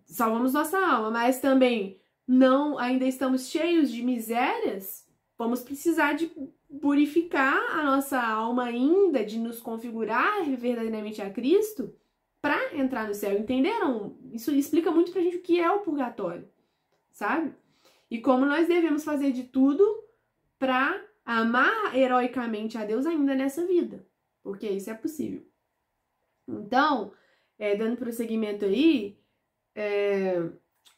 salvamos nossa alma, mas também não ainda estamos cheios de misérias, vamos precisar de purificar a nossa alma ainda, de nos configurar verdadeiramente a Cristo para entrar no céu. Entenderam? Isso explica muito pra gente o que é o purgatório, sabe? E como nós devemos fazer de tudo para amar heroicamente a Deus ainda nessa vida. Porque isso é possível. Então, dando prosseguimento aí,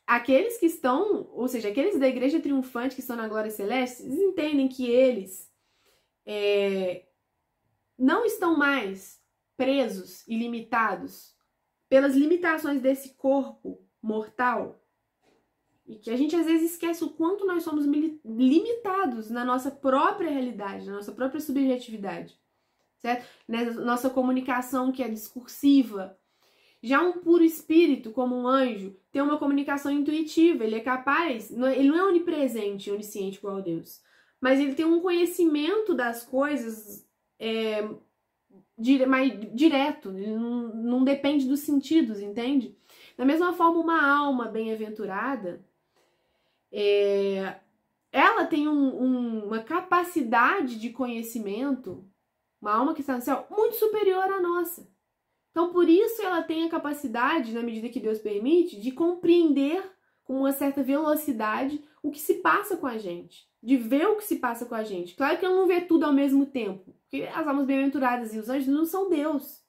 aqueles que estão, ou seja, aqueles da igreja triunfante que estão na glória celeste, eles entendem que eles não estão mais presos e limitados pelas limitações desse corpo mortal. E que a gente às vezes esquece o quanto nós somos limitados na nossa própria realidade, na nossa própria subjetividade, certo? Na nossa comunicação que é discursiva. Já um puro espírito, como um anjo, tem uma comunicação intuitiva, ele é capaz, ele não é onipresente, onisciente igual a Deus, mas ele tem um conhecimento das coisas mais direto, ele não depende dos sentidos, entende? Da mesma forma, uma alma bem-aventurada, ela tem uma capacidade de conhecimento, uma alma que está no céu, muito superior à nossa. Então, por isso ela tem a capacidade, na medida que Deus permite, de compreender com uma certa velocidade o que se passa com a gente, de ver o que se passa com a gente. Claro que ela não vê tudo ao mesmo tempo, porque as almas bem-aventuradas e os anjos não são Deus.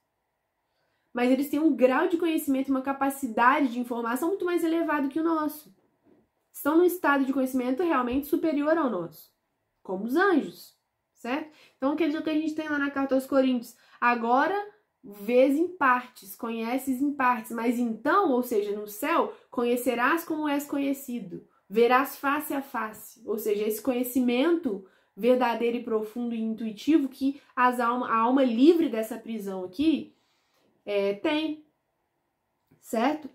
Mas eles têm um grau de conhecimento e uma capacidade de informação muito mais elevado que o nosso. Estão num estado de conhecimento realmente superior ao nosso, como os anjos, certo? Então, aquilo que a gente tem lá na carta aos Coríntios, agora vês em partes, conheces em partes, mas então, ou seja, no céu, conhecerás como és conhecido, verás face a face, ou seja, esse conhecimento verdadeiro e profundo e intuitivo que a alma livre dessa prisão aqui tem, certo?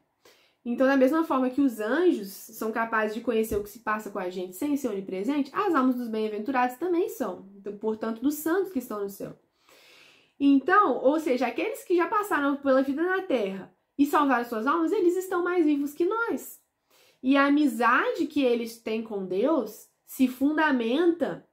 Então, da mesma forma que os anjos são capazes de conhecer o que se passa com a gente sem ser onipresente, as almas dos bem-aventurados também são, então, portanto, dos santos que estão no céu. Então, ou seja, aqueles que já passaram pela vida na Terra e salvaram suas almas, eles estão mais vivos que nós. E a amizade que eles têm com Deus se fundamenta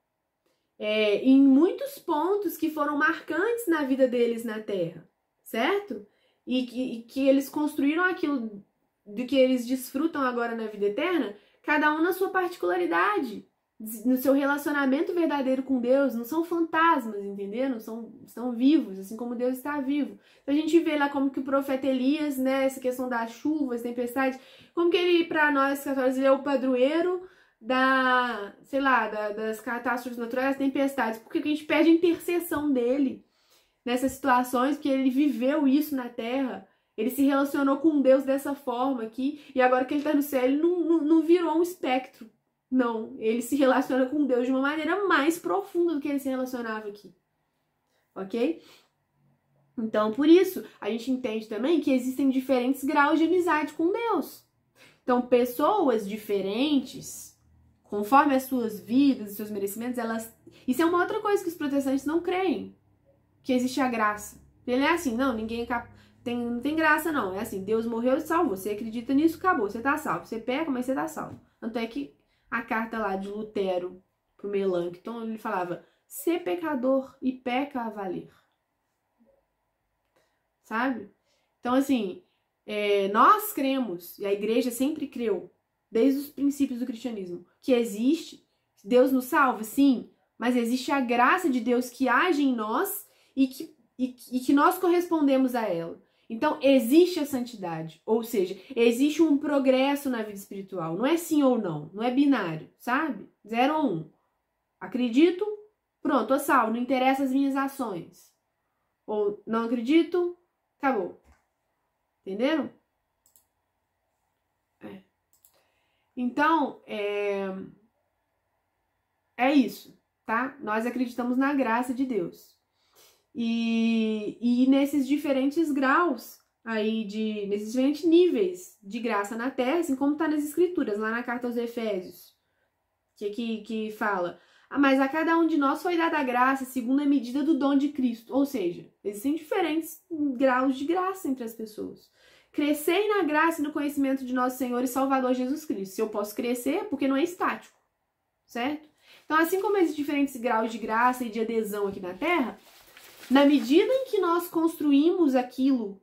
em muitos pontos que foram marcantes na vida deles na Terra, certo? E que eles construíram aquilo do que eles desfrutam agora na vida eterna, cada um na sua particularidade, no seu relacionamento verdadeiro com Deus. Não são fantasmas, entendeu? Estão vivos, assim como Deus está vivo. Então a gente vê lá como que o profeta Elias, né, essa questão das chuvas, tempestades, como que ele, para nós católicos, ele é o padroeiro das catástrofes naturais, das tempestades, porque a gente pede a intercessão dele nessas situações, porque ele viveu isso na Terra. Ele se relacionou com Deus dessa forma aqui, e agora que ele está no céu, ele não virou um espectro. Não, ele se relaciona com Deus de uma maneira mais profunda do que ele se relacionava aqui. Ok? Então, por isso, a gente entende também que existem diferentes graus de amizade com Deus. Então, pessoas diferentes, conforme as suas vidas, os seus merecimentos, isso é uma outra coisa que os protestantes não creem, que existe a graça. Ele é assim, não, ninguém não tem graça, não. É assim, Deus morreu e salvou. Você acredita nisso, acabou. Você tá salvo. Você peca, mas você tá salvo. Tanto é que a carta lá de Lutero pro Melanchthon, ele falava: ser pecador e peca a valer. Sabe? Então, assim, Nós cremos, e a igreja sempre creu, desde os princípios do cristianismo, que existe, Deus nos salva, sim, mas existe a graça de Deus que age em nós e que nós correspondemos a ela. Então, existe a santidade, ou seja, existe um progresso na vida espiritual. Não é sim ou não, não é binário, sabe? 0 ou 1. Acredito, pronto, tô salvo, não interessa as minhas ações. Ou não acredito, acabou. Entenderam? Então, é isso, tá? Nós acreditamos na graça de Deus. E nesses diferentes graus aí, nesses diferentes níveis de graça na Terra, assim como tá nas Escrituras, lá na carta aos Efésios, que fala: mas a cada um de nós foi dada a graça segundo a medida do dom de Cristo. Ou seja, existem diferentes graus de graça entre as pessoas. Crescei na graça e no conhecimento de nosso Senhor e Salvador Jesus Cristo. Se eu posso crescer, é porque não é estático, certo? Então, assim como existem diferentes graus de graça e de adesão aqui na Terra, na medida em que nós construímos aquilo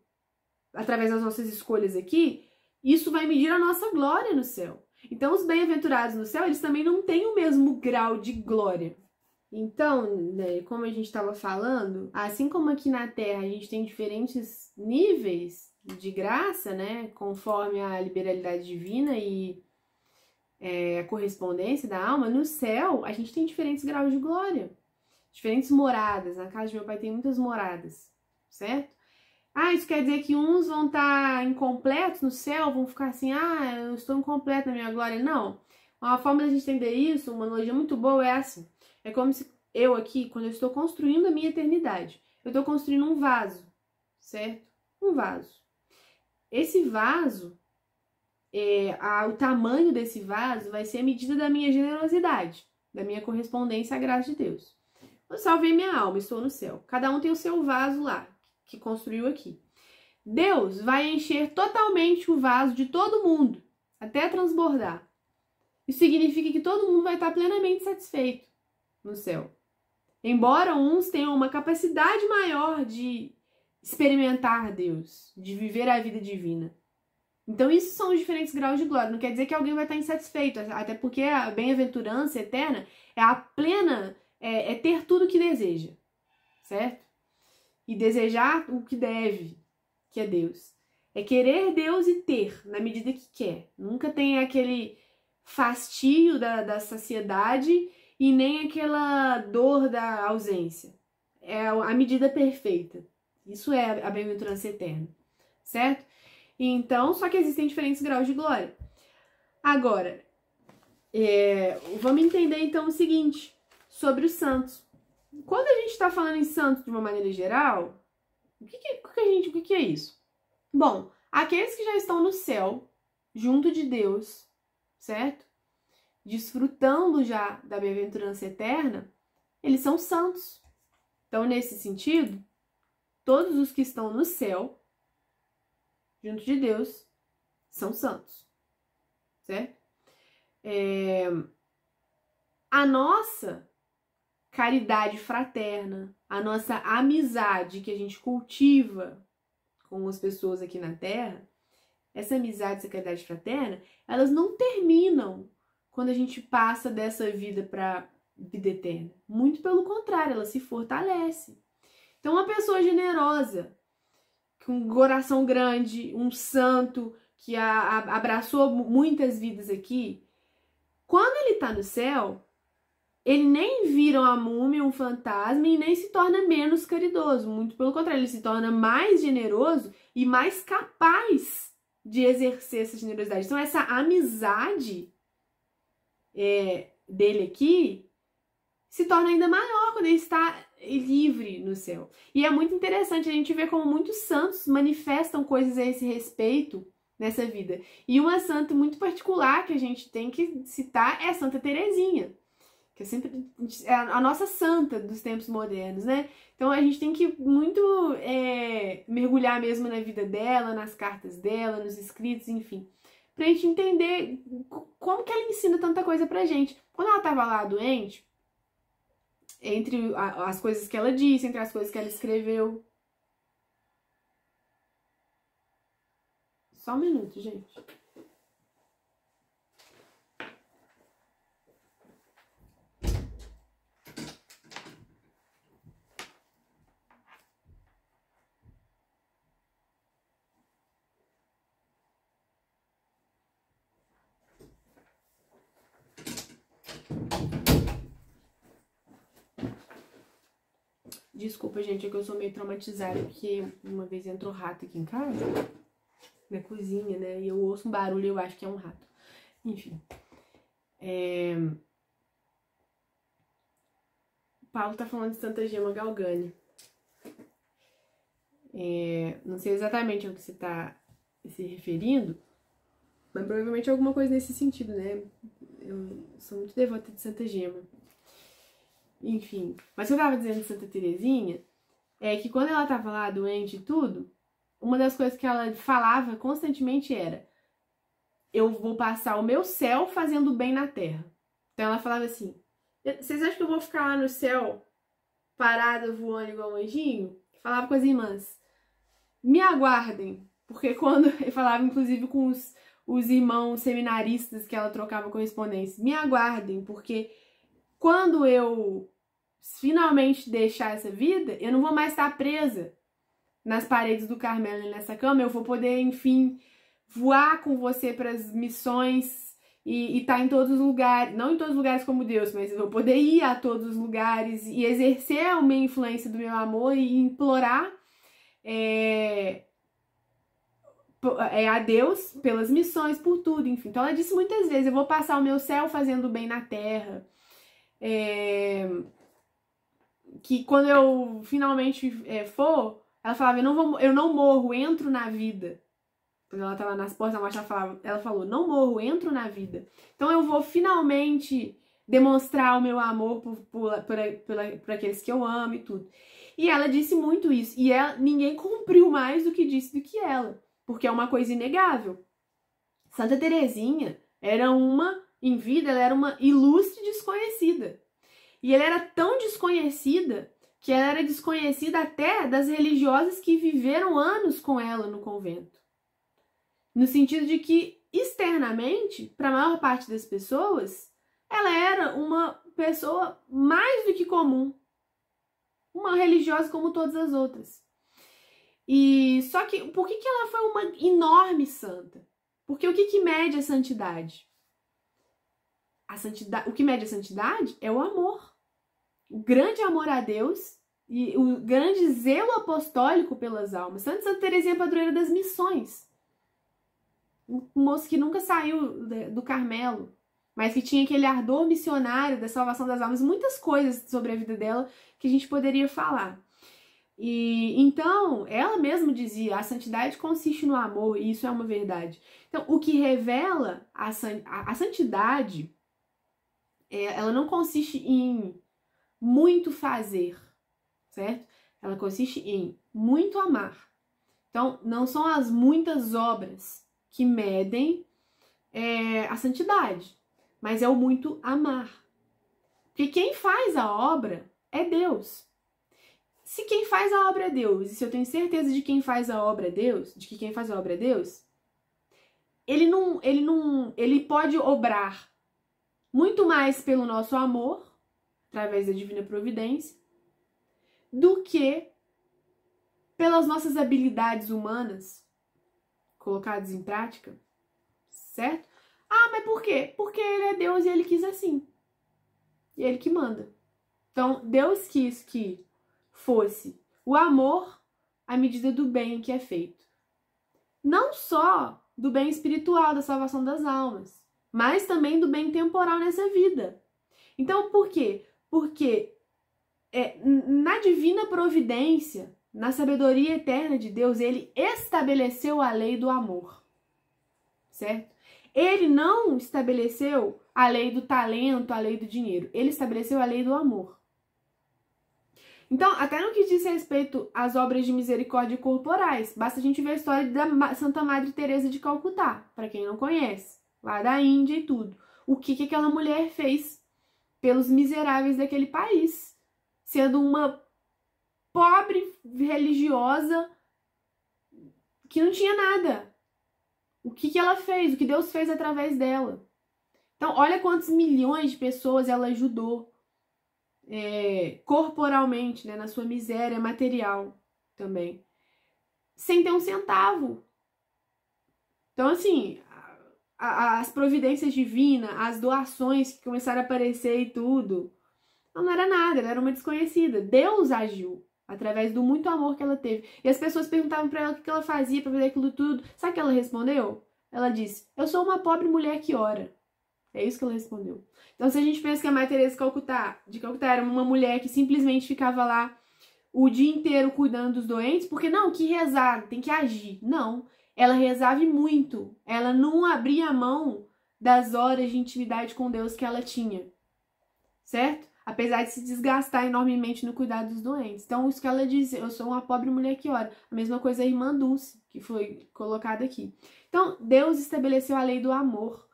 através das nossas escolhas aqui, isso vai medir a nossa glória no céu. Então, os bem-aventurados no céu, eles também não têm o mesmo grau de glória. Então, né, como a gente estava falando, assim como aqui na Terra a gente tem diferentes níveis de graça, né, conforme a liberalidade divina e a correspondência da alma, no céu a gente tem diferentes graus de glória, diferentes moradas. Na casa de meu pai tem muitas moradas, certo? Isso quer dizer que uns vão estar incompletos no céu, vão ficar assim: eu estou incompleto na minha glória. Não. Uma forma da gente entender isso, uma analogia muito boa é assim. É como se eu aqui, quando eu estou construindo a minha eternidade, eu estou construindo um vaso, certo? Um vaso. Esse vaso, o tamanho desse vaso vai ser a medida da minha generosidade, da minha correspondência à graça de Deus. Eu salvei minha alma, estou no céu. Cada um tem o seu vaso lá, que construiu aqui. Deus vai encher totalmente o vaso de todo mundo, até transbordar. Isso significa que todo mundo vai estar plenamente satisfeito no céu. Embora uns tenham uma capacidade maior de experimentar Deus, de viver a vida divina. Então, isso são os diferentes graus de glória. Não quer dizer que alguém vai estar insatisfeito, até porque a bem-aventurança eterna é a plena, é ter tudo o que deseja, certo? E desejar o que deve, que é Deus. É querer Deus e ter, na medida que quer. Nunca tem aquele fastio da saciedade e nem aquela dor da ausência. É a medida perfeita. Isso é a bem-aventurança eterna, certo? Então, só que existem diferentes graus de glória. Agora, vamos entender então o seguinte sobre os santos. Quando a gente está falando em santos de uma maneira geral, o que é isso? Bom, aqueles que já estão no céu, junto de Deus, certo? Desfrutando já da bem-aventurança eterna, eles são santos. Então, nesse sentido, todos os que estão no céu, junto de Deus, são santos, certo? A nossa caridade fraterna, a nossa amizade que a gente cultiva com as pessoas aqui na Terra, essa amizade, essa caridade fraterna, elas não terminam quando a gente passa dessa vida para vida eterna. Muito pelo contrário, ela se fortalece. Então, uma pessoa generosa, com um coração grande, um santo que abraçou muitas vidas aqui, quando ele está no céu, ele nem vira uma múmia, um fantasma e nem se torna menos caridoso. Muito pelo contrário, ele se torna mais generoso e mais capaz de exercer essa generosidade. Então, essa amizade dele aqui se torna ainda maior quando ele está livre no céu. E é muito interessante a gente ver como muitos santos manifestam coisas a esse respeito nessa vida. E uma santa muito particular que a gente tem que citar é a Santa Teresinha, que é sempre a nossa santa dos tempos modernos, né? Então a gente tem que muito mergulhar mesmo na vida dela, nas cartas dela, nos escritos, enfim, pra gente entender como que ela ensina tanta coisa pra gente. Quando ela tava lá doente, entre as coisas que ela disse, entre as coisas que ela escreveu, Só um minuto, gente. Desculpa, gente, é que eu sou meio traumatizada, porque uma vez entrou rato aqui em casa, na cozinha, né? E eu ouço um barulho e eu acho que é um rato. Enfim. Paulo tá falando de Santa Gema Galgani. Não sei exatamente ao que você tá se referindo, mas provavelmente alguma coisa nesse sentido, né? Eu sou muito devota de Santa Gema. Enfim, mas o que eu tava dizendo de Santa Teresinha é que quando ela tava lá doente e tudo, uma das coisas que ela falava constantemente era: eu vou passar o meu céu fazendo bem na terra. Então ela falava assim: vocês acham que eu vou ficar lá no céu parada voando igual um anjinho? Falava com as irmãs: me aguardem. Porque quando eu falava inclusive com os irmãos seminaristas que ela trocava correspondência: me aguardem, porque quando eu finalmente deixar essa vida, eu não vou mais estar presa nas paredes do Carmelo e nessa cama, eu vou poder, enfim, voar com você para as missões e estar em todos os lugares, não em todos os lugares como Deus, mas eu vou poder ir a todos os lugares e exercer a minha influência do meu amor e implorar a Deus pelas missões, por tudo, enfim. Então ela disse muitas vezes: eu vou passar o meu céu fazendo bem na terra. Que quando eu finalmente for, ela falava: eu não morro, entro na vida. Quando ela tava nas portas da morte, ela falou: não morro, entro na vida. Então eu vou finalmente demonstrar o meu amor por aqueles que eu amo e tudo. E ela disse muito isso. E ninguém cumpriu mais do que disse do que ela. Porque é uma coisa inegável. Santa Teresinha em vida, ela era uma ilustre desconhecida. E ela era tão desconhecida que ela era desconhecida até das religiosas que viveram anos com ela no convento. No sentido de que, externamente, para a maior parte das pessoas, ela era uma pessoa mais do que comum. Uma religiosa como todas as outras. E só que, por que ela foi uma enorme santa? Porque o que mede a santidade? O que mede a santidade é o amor. O grande amor a Deus e o grande zelo apostólico pelas almas. Santa Teresinha é padroeira das missões. Um moço que nunca saiu do Carmelo, mas que tinha aquele ardor missionário da salvação das almas. Muitas coisas sobre a vida dela que a gente poderia falar. E então, ela mesma dizia: a santidade consiste no amor, e isso é uma verdade. Então, o que revela a santidade, ela não consiste em muito fazer, certo? Ela consiste em muito amar. Então, não são as muitas obras que medem a santidade, mas é o muito amar. Porque quem faz a obra é Deus. Se quem faz a obra é Deus, e se eu tenho certeza de quem faz a obra é Deus, de que quem faz a obra é Deus, ele pode obrar muito mais pelo nosso amor, através da divina providência, do que pelas nossas habilidades humanas colocadas em prática, certo? Ah, mas por quê? Porque ele é Deus e ele quis assim. E ele que manda. Então, Deus quis que fosse o amor à medida do bem que é feito. Não só do bem espiritual, da salvação das almas, mas também do bem temporal nessa vida. Então, por quê? Porque na divina providência, na sabedoria eterna de Deus, ele estabeleceu a lei do amor, certo? Ele não estabeleceu a lei do talento, a lei do dinheiro. Ele estabeleceu a lei do amor. Então, até no que diz respeito às obras de misericórdia corporais, basta a gente ver a história da Santa Madre Teresa de Calcutá, para quem não conhece, lá da Índia e tudo. O que aquela mulher fez pelos miseráveis daquele país, sendo uma pobre religiosa que não tinha nada. o que ela fez, o que Deus fez através dela. Então, olha quantos milhões de pessoas ela ajudou corporalmente, né, na sua miséria material também, sem ter um centavo. Então, assim, as providências divinas, as doações que começaram a aparecer e tudo, não era nada, ela era uma desconhecida. Deus agiu através do muito amor que ela teve. E as pessoas perguntavam pra ela o que ela fazia pra fazer aquilo tudo. Sabe o que ela respondeu? Ela disse, eu sou uma pobre mulher que ora. É isso que ela respondeu. Então, se a gente pensa que a Mãe Teresa de Calcutá era uma mulher que simplesmente ficava lá o dia inteiro cuidando dos doentes, porque não, que rezar, tem que agir. Não, ela rezava muito. Ela não abria mão das horas de intimidade com Deus que ela tinha, certo? Apesar de se desgastar enormemente no cuidado dos doentes. Então, isso que ela diz, eu sou uma pobre mulher que ora. A mesma coisa a irmã Dulce, que foi colocada aqui. Então, Deus estabeleceu a lei do amor.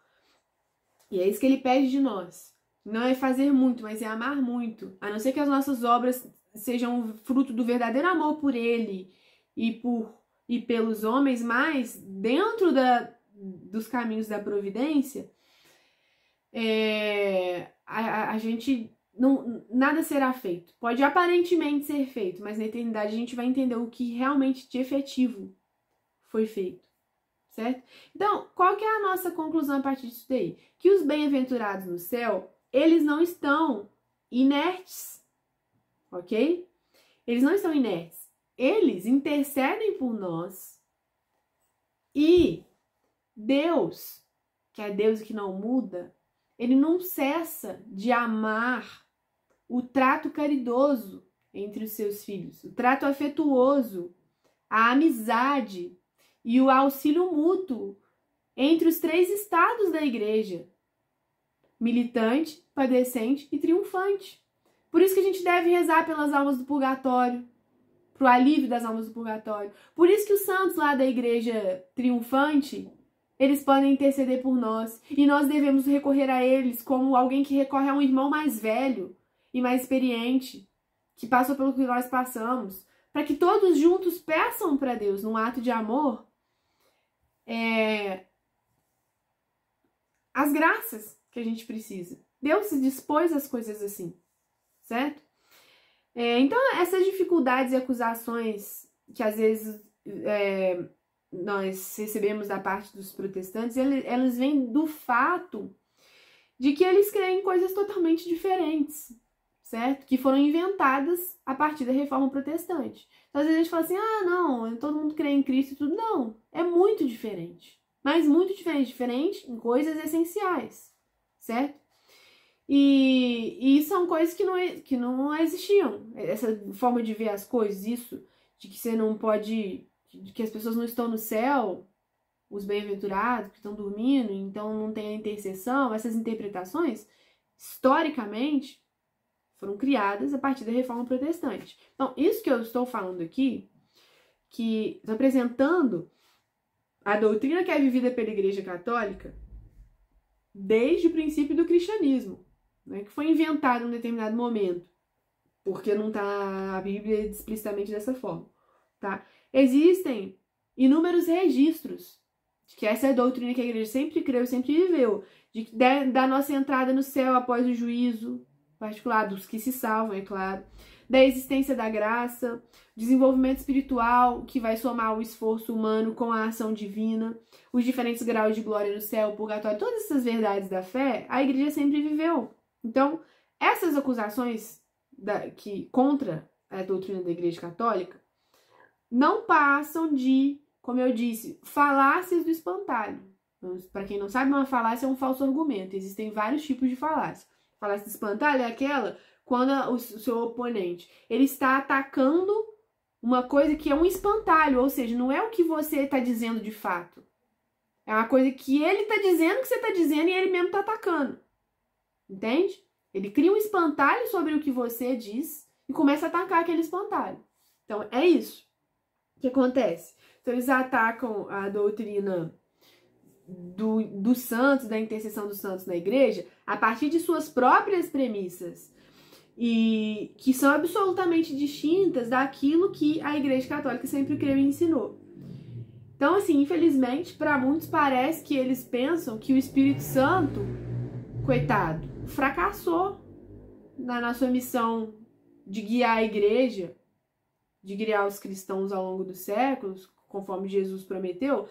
E é isso que ele pede de nós. Não é fazer muito, mas é amar muito. A não ser que as nossas obras sejam fruto do verdadeiro amor por ele e pelos homens, mas dentro dos caminhos da providência, a gente nada será feito. Pode aparentemente ser feito, mas na eternidade a gente vai entender o que realmente de efetivo foi feito. Certo? Então, qual que é a nossa conclusão a partir disso daí? Que os bem-aventurados no céu, eles não estão inertes, ok? Eles não estão inertes. Eles intercedem por nós e Deus, que é Deus que não muda, ele não cessa de amar o trato caridoso entre os seus filhos, o trato afetuoso, a amizade e o auxílio mútuo entre os 3 estados da igreja: militante, padecente e triunfante. Por isso que a gente deve rezar pelas almas do purgatório, pro alívio das almas do purgatório. Por isso que os santos lá da igreja triunfante, eles podem interceder por nós. E nós devemos recorrer a eles como alguém que recorre a um irmão mais velho e mais experiente, que passou pelo que nós passamos, para que todos juntos peçam para Deus, num ato de amor, as graças que a gente precisa. Deus se dispôs às coisas assim, certo? Então, essas dificuldades e acusações que às vezes nós recebemos da parte dos protestantes, elas vêm do fato de que eles creem em coisas totalmente diferentes, certo? Que foram inventadas a partir da Reforma Protestante. Então, às vezes a gente fala assim, não, todo mundo crê em Cristo e tudo. Não, é muito diferente. Mas muito diferente em coisas essenciais, certo? E são coisas que não existiam. Essa forma de ver as coisas, isso, de que você não pode, de que as pessoas não estão no céu, os bem-aventurados que estão dormindo, então não tem a intercessão, essas interpretações, historicamente, foram criadas a partir da Reforma Protestante. Então, isso que eu estou falando aqui, que estou apresentando a doutrina que é vivida pela Igreja Católica desde o princípio do cristianismo, né, que foi inventado em um determinado momento, porque não está a Bíblia explicitamente dessa forma, tá? Existem inúmeros registros de que essa é a doutrina que a Igreja sempre creu, sempre viveu, da nossa entrada no céu após o juízo particular, dos que se salvam, é claro, da existência da graça, desenvolvimento espiritual que vai somar o esforço humano com a ação divina, os diferentes graus de glória no céu, purgatório, todas essas verdades da fé, a Igreja sempre viveu. Então, essas acusações contra a doutrina da Igreja Católica não passam de, como eu disse, falácias do espantalho. Para quem não sabe, uma falácia é um falso argumento. Existem vários tipos de falácia. Falácia do espantalho é aquela quando o seu oponente ele está atacando uma coisa que é um espantalho, ou seja, não é o que você está dizendo de fato. É uma coisa que ele está dizendo que você está dizendo e ele mesmo está atacando. Entende? Ele cria um espantalho sobre o que você diz e começa a atacar aquele espantalho. Então, é isso que acontece. Então, eles atacam a doutrina dos santos, da intercessão dos santos na igreja, a partir de suas próprias premissas, e que são absolutamente distintas daquilo que a Igreja Católica sempre creu e ensinou. Então, Então, assim, infelizmente, para muitos parece que eles pensam que o Espírito Santo, coitado, fracassou na sua missão de guiar a igreja, de guiar os cristãos ao longo dos séculos, conforme Jesus prometeu.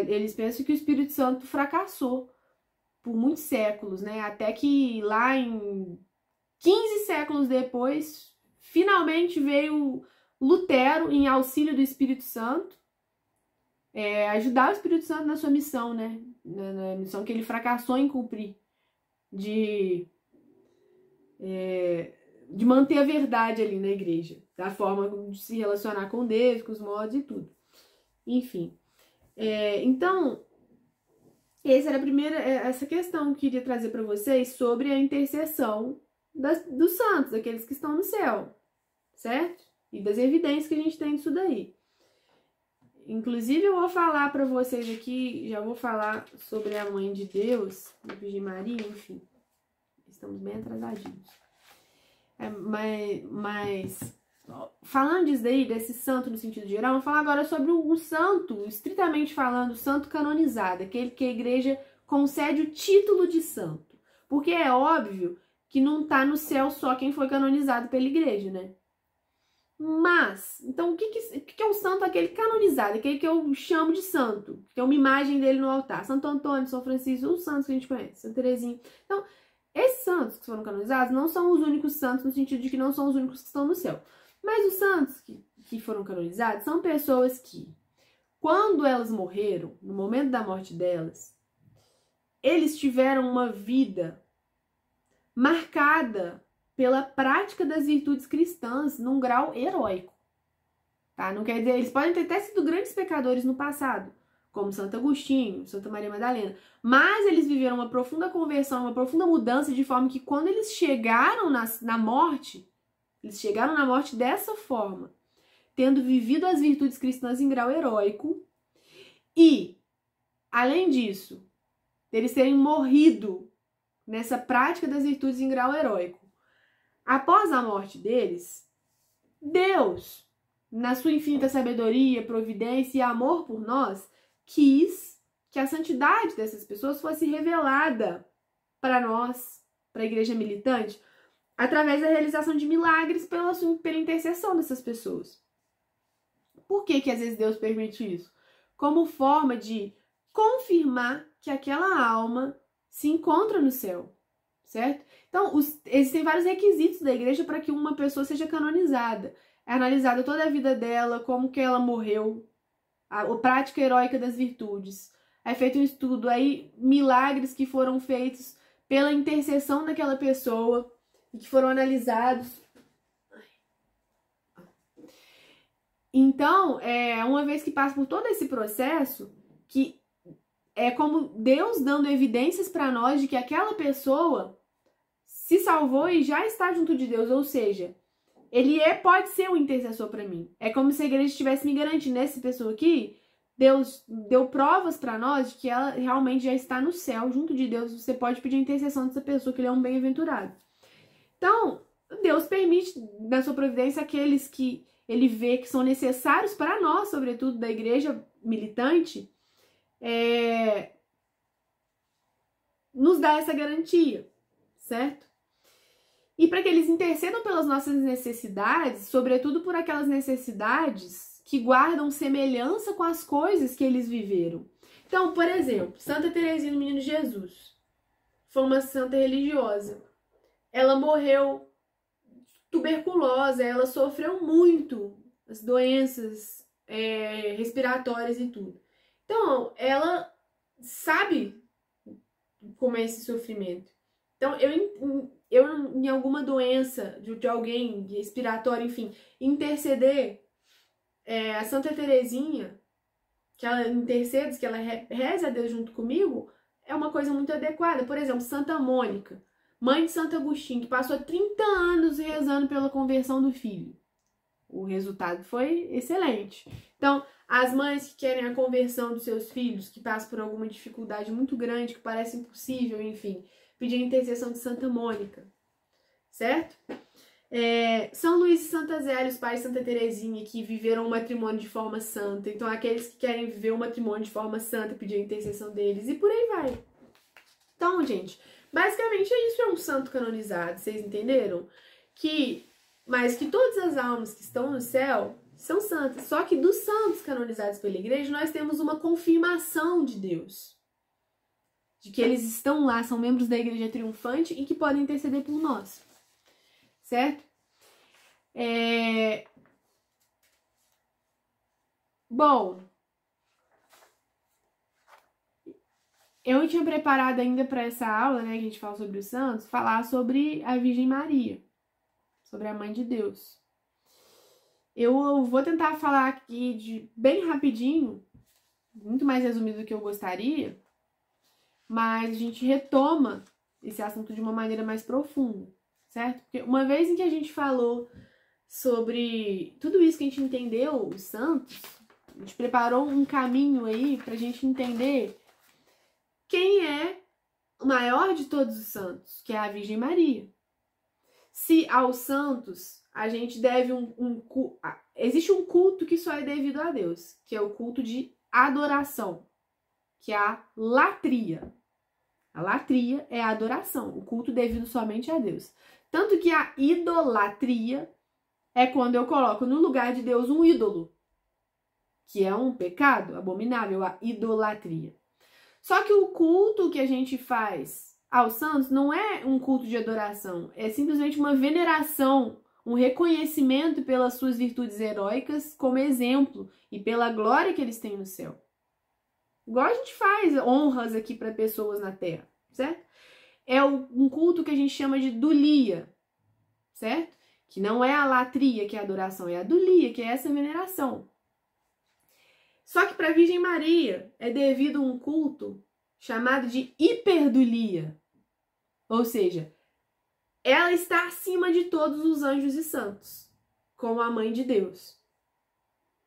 Eles pensam que o Espírito Santo fracassou por muitos séculos, né? Até que lá em 15 séculos depois, finalmente veio Lutero em auxílio do Espírito Santo, ajudar o Espírito Santo na sua missão, né? Na missão que ele fracassou em cumprir, de manter a verdade ali na igreja, da forma de se relacionar com Deus, com os modos e tudo. Enfim. Então, essa era a primeira, essa questão que eu queria trazer para vocês sobre a intercessão dos santos, aqueles que estão no céu, certo? E das evidências que a gente tem disso daí. Inclusive, eu vou falar para vocês aqui, já vou falar sobre a Mãe de Deus, a Virgem Maria, enfim. Estamos bem atrasadinhos. Mas falando disso daí, desse santo no sentido geral, vamos falar agora sobre o santo, estritamente falando, o santo canonizado, aquele que a igreja concede o título de santo. Porque é óbvio que não tá no céu só quem foi canonizado pela igreja, né? Mas, então, o que é um santo? Aquele canonizado, aquele que eu chamo de santo, que é uma imagem dele no altar. Santo Antônio, São Francisco, os santos que a gente conhece, Santa Teresinha. Então, esses santos que foram canonizados não são os únicos santos, no sentido de que não são os únicos que estão no céu. Mas os santos que foram canonizados são pessoas que, quando elas morreram, no momento da morte delas, eles tiveram uma vida marcada pela prática das virtudes cristãs num grau heróico. Tá? Não quer dizer, eles podem ter até sido grandes pecadores no passado, como Santo Agostinho, Santa Maria Madalena, mas eles viveram uma profunda conversão, uma profunda mudança, de forma que quando eles chegaram na morte, eles chegaram na morte dessa forma, tendo vivido as virtudes cristãs em grau heróico, e, além disso, eles terem morrido nessa prática das virtudes em grau heróico. Após a morte deles, Deus, na sua infinita sabedoria, providência e amor por nós, quis que a santidade dessas pessoas fosse revelada para nós, para a igreja militante, através da realização de milagres pela intercessão dessas pessoas. Por que às vezes Deus permite isso? Como forma de confirmar que aquela alma se encontra no céu, certo? Então, existem vários requisitos da igreja para que uma pessoa seja canonizada. É analisada toda a vida dela, como que ela morreu, a prática heróica das virtudes. É feito um estudo, aí milagres que foram feitos pela intercessão daquela pessoa e que foram analisados. Então, uma vez que passa por todo esse processo, que é como Deus dando evidências para nós de que aquela pessoa se salvou e já está junto de Deus, ou seja, ele pode ser um intercessor para mim. É como se a igreja estivesse me garantindo, essa pessoa aqui, Deus deu provas para nós de que ela realmente já está no céu, junto de Deus. Você pode pedir a intercessão dessa pessoa, que ele é um bem-aventurado. Então, Deus permite, na sua providência, aqueles que ele vê que são necessários para nós, sobretudo da igreja militante, nos dá essa garantia, certo? E para que eles intercedam pelas nossas necessidades, sobretudo por aquelas necessidades que guardam semelhança com as coisas que eles viveram. Então, por exemplo, Santa Teresinha do Menino Jesus foi uma santa religiosa. Ela morreu tuberculosa, ela sofreu muito as doenças respiratórias e tudo. Então, ela sabe como é esse sofrimento. Então, eu em alguma doença de alguém respiratória, enfim, interceder, a Santa Teresinha, que ela intercede, que ela reza a Deus junto comigo, é uma coisa muito adequada. Por exemplo, Santa Mônica, mãe de Santo Agostinho, que passou 30 anos rezando pela conversão do filho. O resultado foi excelente. Então, as mães que querem a conversão dos seus filhos, que passam por alguma dificuldade muito grande, que parece impossível, enfim, pedir a intercessão de Santa Mônica, certo? São Luís e Santa Zélia, os pais de Santa Teresinha, que viveram o matrimônio de forma santa. Então, aqueles que querem viver o matrimônio de forma santa, pedir a intercessão deles, e por aí vai. Então, gente, basicamente isso, é um santo canonizado, vocês entenderam? Mas que todas as almas que estão no céu são santas. Só que dos santos canonizados pela igreja, nós temos uma confirmação de Deus. De que eles estão lá, são membros da igreja triunfante e que podem interceder por nós. Certo? Bom, eu tinha preparado ainda para essa aula, né, que a gente fala sobre os santos, falar sobre a Virgem Maria, sobre a Mãe de Deus. Eu vou tentar falar aqui bem rapidinho, muito mais resumido do que eu gostaria, mas a gente retoma esse assunto de uma maneira mais profunda. Certo? Porque uma vez em que a gente falou sobre tudo isso que a gente entendeu, os santos, a gente preparou um caminho aí pra gente entender quem é o maior de todos os santos, que é a Virgem Maria. Se aos santos a gente deve existe um culto que só é devido a Deus, que é o culto de adoração, que é a latria. A latria é a adoração, o culto devido somente a Deus. Tanto que a idolatria é quando eu coloco no lugar de Deus um ídolo, que é um pecado abominável, a idolatria. Só que o culto que a gente faz aos santos não é um culto de adoração, é simplesmente uma veneração, um reconhecimento pelas suas virtudes heróicas como exemplo e pela glória que eles têm no céu. Igual a gente faz honras aqui para pessoas na terra, certo? É um culto que a gente chama de dulia, certo? Que não é a latria, que é a adoração, é a dulia, que é essa veneração. Só que para a Virgem Maria é devido um culto chamado de hiperdulia. Ou seja, ela está acima de todos os anjos e santos, como a Mãe de Deus.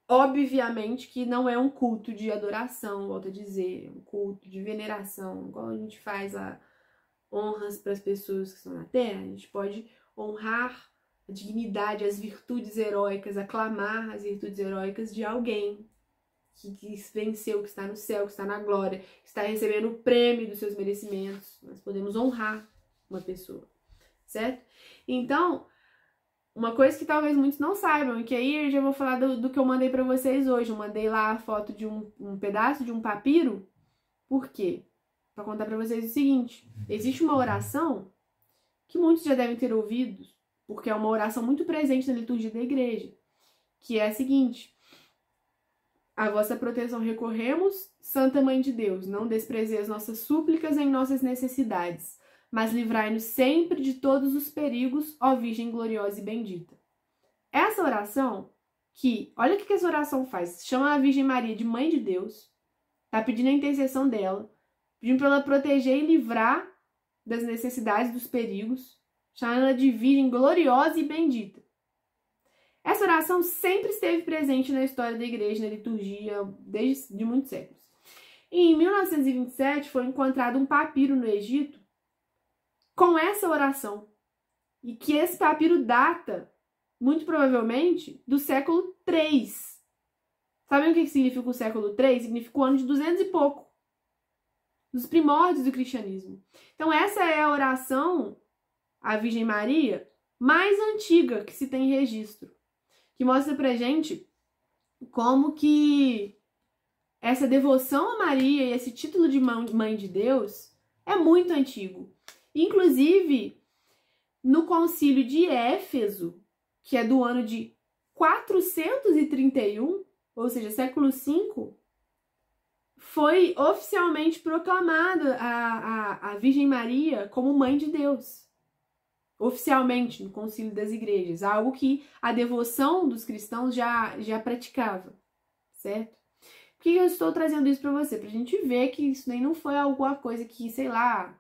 Obviamente que não é um culto de adoração, volto a dizer, um culto de veneração, igual a gente faz honras para as pessoas que estão na Terra. A gente pode honrar a dignidade, as virtudes heróicas, aclamar as virtudes heróicas de alguém que venceu, que está no céu, que está na glória, que está recebendo o prêmio dos seus merecimentos. Nós podemos honrar uma pessoa, certo? Então, uma coisa que talvez muitos não saibam, e que aí eu já vou falar do que eu mandei para vocês hoje. Eu mandei lá a foto de um pedaço de um papiro. Por quê? Para contar para vocês o seguinte: existe uma oração que muitos já devem ter ouvido, porque é uma oração muito presente na liturgia da igreja, que é a seguinte: a vossa proteção recorremos, Santa Mãe de Deus, não desprezei as nossas súplicas em nossas necessidades, mas livrai-nos sempre de todos os perigos, ó Virgem gloriosa e bendita. Essa oração, olha o que essa oração faz, chama a Virgem Maria de Mãe de Deus, tá pedindo a intercessão dela, pedindo para ela proteger e livrar das necessidades, dos perigos, chama ela de Virgem gloriosa e bendita. Essa oração sempre esteve presente na história da igreja, na liturgia, desde muitos séculos. E em 1927 foi encontrado um papiro no Egito com essa oração. E que esse papiro data, muito provavelmente, do século III. Sabem o que significa o século III? Significa o ano de 200 e pouco. Dos primórdios do cristianismo. Então essa é a oração à Virgem Maria mais antiga que se tem registro. Que mostra pra gente como que essa devoção a Maria e esse título de Mãe de Deus é muito antigo. Inclusive, no concílio de Éfeso, que é do ano de 431, ou seja, século V, foi oficialmente proclamada a Virgem Maria como Mãe de Deus. Oficialmente, no concílio das igrejas. Algo que a devoção dos cristãos já praticava, certo? Por que eu estou trazendo isso para você? Pra gente ver que isso nem não foi alguma coisa que, sei lá,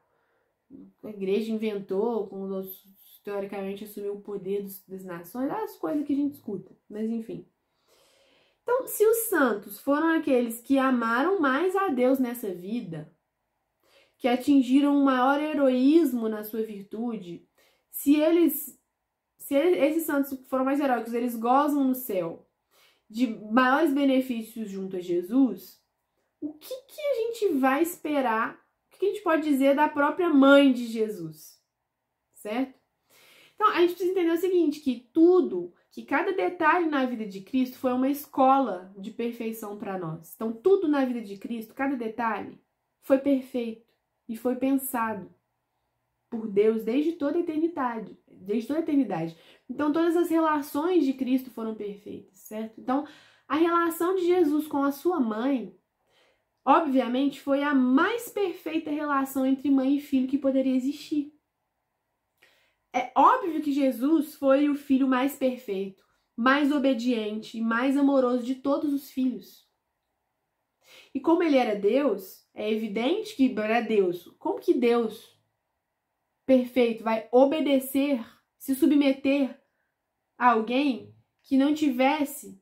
a igreja inventou, quando teoricamente assumiu o poder das nações, as coisas que a gente escuta, mas enfim. Então, se os santos foram aqueles que amaram mais a Deus nessa vida, que atingiram um maior heroísmo na sua virtude, se eles se esses santos que foram mais heróicos, eles gozam no céu de maiores benefícios junto a Jesus, o que a gente vai esperar, o que a gente pode dizer da própria mãe de Jesus, certo? Então, a gente precisa entender o seguinte, que cada detalhe na vida de Cristo foi uma escola de perfeição para nós. Então, tudo na vida de Cristo, cada detalhe, foi perfeito e foi pensado por Deus desde toda a eternidade. Então, todas as relações de Cristo foram perfeitas, certo? Então, a relação de Jesus com a sua mãe, obviamente, foi a mais perfeita relação entre mãe e filho que poderia existir. É óbvio que Jesus foi o filho mais perfeito, mais obediente e mais amoroso de todos os filhos. E como ele era Deus, é evidente que era Deus. Como que Deus perfeito vai obedecer, se submeter a alguém que não tivesse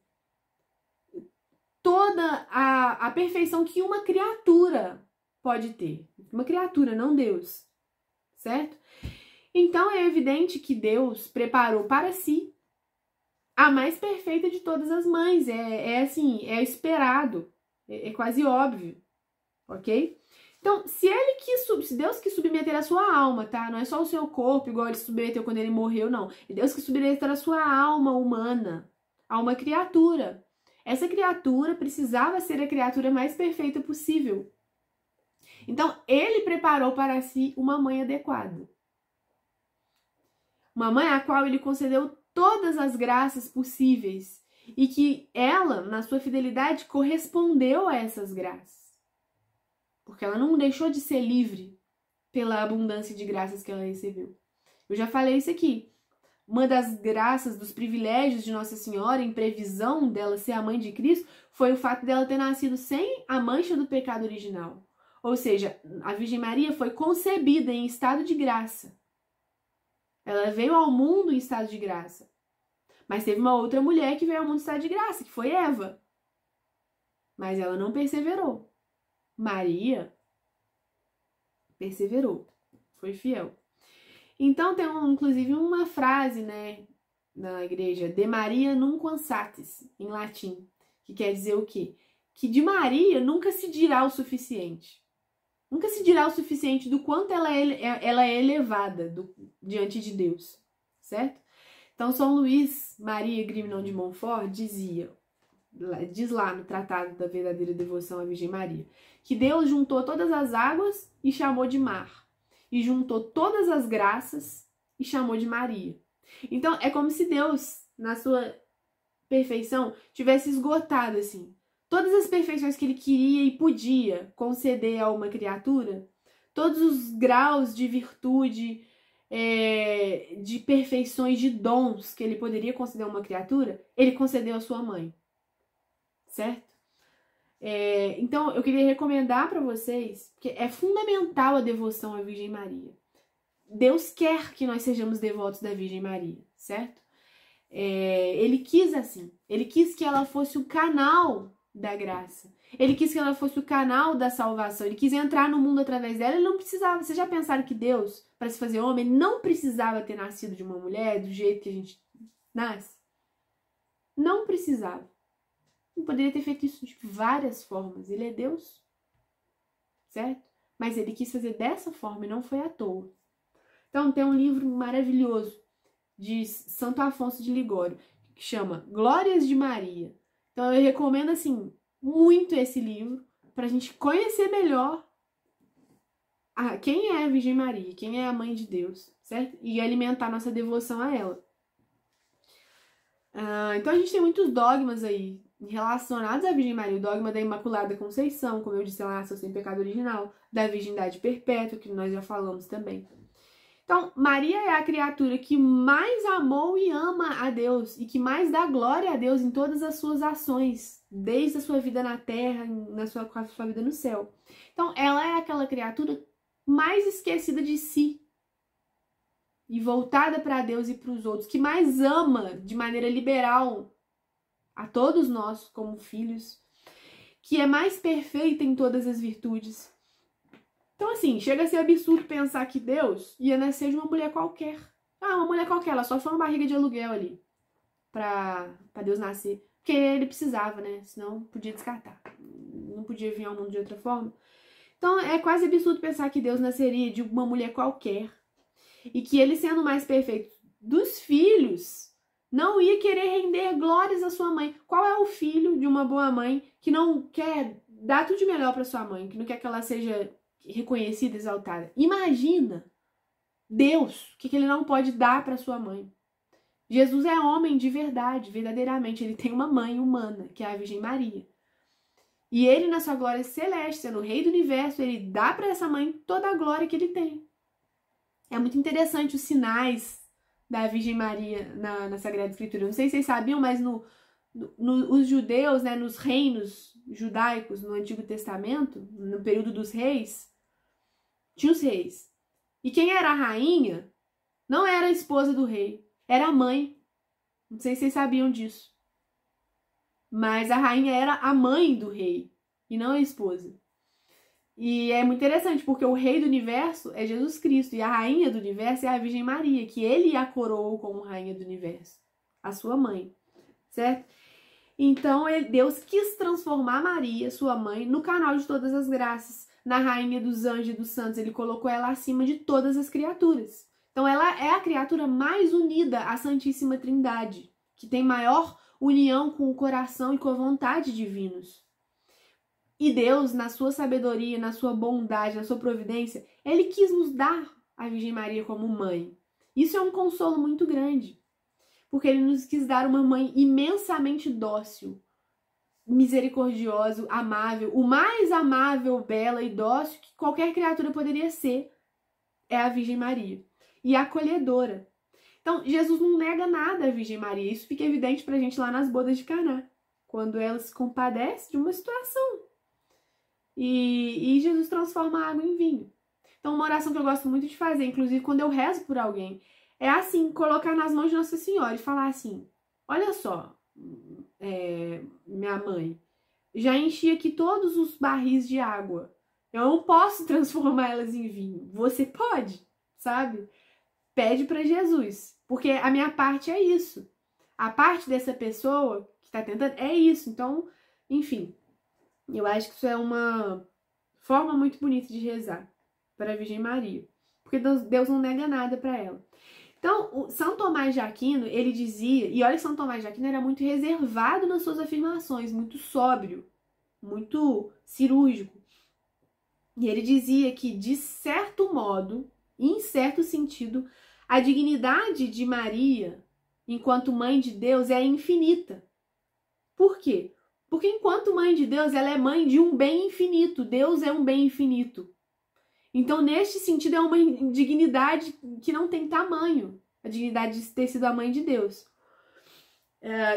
toda a perfeição que uma criatura pode ter? Uma criatura, não Deus, certo? Então é evidente que Deus preparou para si a mais perfeita de todas as mães. Assim, é esperado, é quase óbvio, ok? Então, se Deus quis submeter a sua alma, tá? Não é só o seu corpo, igual ele submeteu quando ele morreu, não. É Deus quis submeter a sua alma humana a uma criatura. Essa criatura precisava ser a criatura mais perfeita possível. Então, ele preparou para si uma mãe adequada. Uma mãe a qual ele concedeu todas as graças possíveis e que ela, na sua fidelidade, correspondeu a essas graças. Porque ela não deixou de ser livre pela abundância de graças que ela recebeu. Eu já falei isso aqui. Uma das graças, dos privilégios de Nossa Senhora, em previsão dela ser a mãe de Cristo, foi o fato dela ter nascido sem a mancha do pecado original. Ou seja, a Virgem Maria foi concebida em estado de graça. Ela veio ao mundo em estado de graça. Mas teve uma outra mulher que veio ao mundo em estado de graça, que foi Eva. Mas ela não perseverou. Maria perseverou. Foi fiel. Então tem inclusive uma frase, né, na igreja, de Maria nunquam satis, em latim, que quer dizer o quê? Que de Maria nunca se dirá o suficiente. Nunca se dirá o suficiente do quanto ela é elevada diante de Deus, certo? Então, São Luís Maria Grignon de Montfort diz lá no Tratado da Verdadeira Devoção à Virgem Maria, que Deus juntou todas as águas e chamou de mar, e juntou todas as graças e chamou de Maria. Então, é como se Deus, na sua perfeição, tivesse esgotado, assim, todas as perfeições que ele queria e podia conceder a uma criatura, todos os graus de virtude, de perfeições, de dons que ele poderia conceder a uma criatura, ele concedeu à sua mãe, certo? Então, eu queria recomendar para vocês, porque é fundamental a devoção à Virgem Maria. Deus quer que nós sejamos devotos da Virgem Maria, certo? Ele quis assim, ele quis que ela fosse o canal da graça. Ele quis que ela fosse o canal da salvação. Ele quis entrar no mundo através dela. Ele não precisava. Vocês já pensaram que Deus, para se fazer homem, ele não precisava ter nascido de uma mulher do jeito que a gente nasce? Não precisava. Ele poderia ter feito isso de várias formas. Ele é Deus, certo? Mas ele quis fazer dessa forma e não foi à toa. Então tem um livro maravilhoso de Santo Afonso de Ligório que chama Glórias de Maria. Então eu recomendo, assim, muito esse livro para a gente conhecer melhor quem é a Virgem Maria, quem é a Mãe de Deus, certo? E alimentar nossa devoção a ela. Então a gente tem muitos dogmas aí relacionados à Virgem Maria. O dogma da Imaculada Conceição, como eu disse, ela nasceu sem pecado original, da Virgindade Perpétua, que nós já falamos também. Então, Maria é a criatura que mais amou e ama a Deus e que mais dá glória a Deus em todas as suas ações, desde a sua vida na terra, com a sua vida no céu. Então, ela é aquela criatura mais esquecida de si e voltada para Deus e para os outros, que mais ama de maneira liberal a todos nós como filhos, que é mais perfeita em todas as virtudes. Então, assim, chega a ser absurdo pensar que Deus ia nascer de uma mulher qualquer. Ah, uma mulher qualquer, ela só foi uma barriga de aluguel ali pra Deus nascer. Porque ele precisava, né? Senão podia descartar. Não podia vir ao mundo de outra forma. Então é quase absurdo pensar que Deus nasceria de uma mulher qualquer. E que ele, sendo o mais perfeito dos filhos, não ia querer render glórias à sua mãe. Qual é o filho de uma boa mãe que não quer dar tudo de melhor para sua mãe, que não quer que ela seja reconhecida, exaltada? Imagina Deus, o que ele não pode dar para sua mãe. Jesus é homem de verdade, verdadeiramente. Ele tem uma mãe humana, que é a Virgem Maria. E ele, na sua glória celeste, sendo o rei do universo, ele dá para essa mãe toda a glória que ele tem. É muito interessante os sinais da Virgem Maria na Sagrada Escritura. Não sei se vocês sabiam, mas os judeus, né, nos reinos judaicos, no Antigo Testamento, no período dos reis, tinha os reis. E quem era a rainha não era a esposa do rei, era a mãe. Não sei se vocês sabiam disso. Mas a rainha era a mãe do rei e não a esposa. E é muito interessante, porque o rei do universo é Jesus Cristo e a rainha do universo é a Virgem Maria, que ele a coroou como rainha do universo, a sua mãe, certo? Então, Deus quis transformar Maria, sua mãe, no canal de todas as graças, na rainha dos anjos e dos santos. Ele colocou ela acima de todas as criaturas. Então, ela é a criatura mais unida à Santíssima Trindade, que tem maior união com o coração e com a vontade divinos. E Deus, na sua sabedoria, na sua bondade, na sua providência, ele quis nos dar a Virgem Maria como mãe. Isso é um consolo muito grande, porque ele nos quis dar uma mãe imensamente dócil, misericordiosa, amável, o mais amável, bela e dócil que qualquer criatura poderia ser é a Virgem Maria. E acolhedora. Então, Jesus não nega nada à Virgem Maria. Isso fica evidente pra gente lá nas bodas de Caná, quando ela se compadece de uma situação. E Jesus transforma a água em vinho. Então, uma oração que eu gosto muito de fazer, inclusive quando eu rezo por alguém, é assim, colocar nas mãos de Nossa Senhora e falar assim: olha só, minha mãe, já enchi aqui todos os barris de água. Eu não posso transformar elas em vinho. Você pode, sabe? Pede para Jesus, porque a minha parte é isso. A parte dessa pessoa que está tentando é isso. Então, enfim, eu acho que isso é uma forma muito bonita de rezar para a Virgem Maria, porque Deus não nega nada para ela. Então, o São Tomás de Aquino, ele dizia, e olha que São Tomás de Aquino era muito reservado nas suas afirmações, muito sóbrio, muito cirúrgico. E ele dizia que, de certo modo, em certo sentido, a dignidade de Maria, enquanto mãe de Deus, é infinita. Por quê? Porque enquanto mãe de Deus, ela é mãe de um bem infinito. Deus é um bem infinito. Então, neste sentido, é uma dignidade que não tem tamanho. A dignidade de ter sido a mãe de Deus.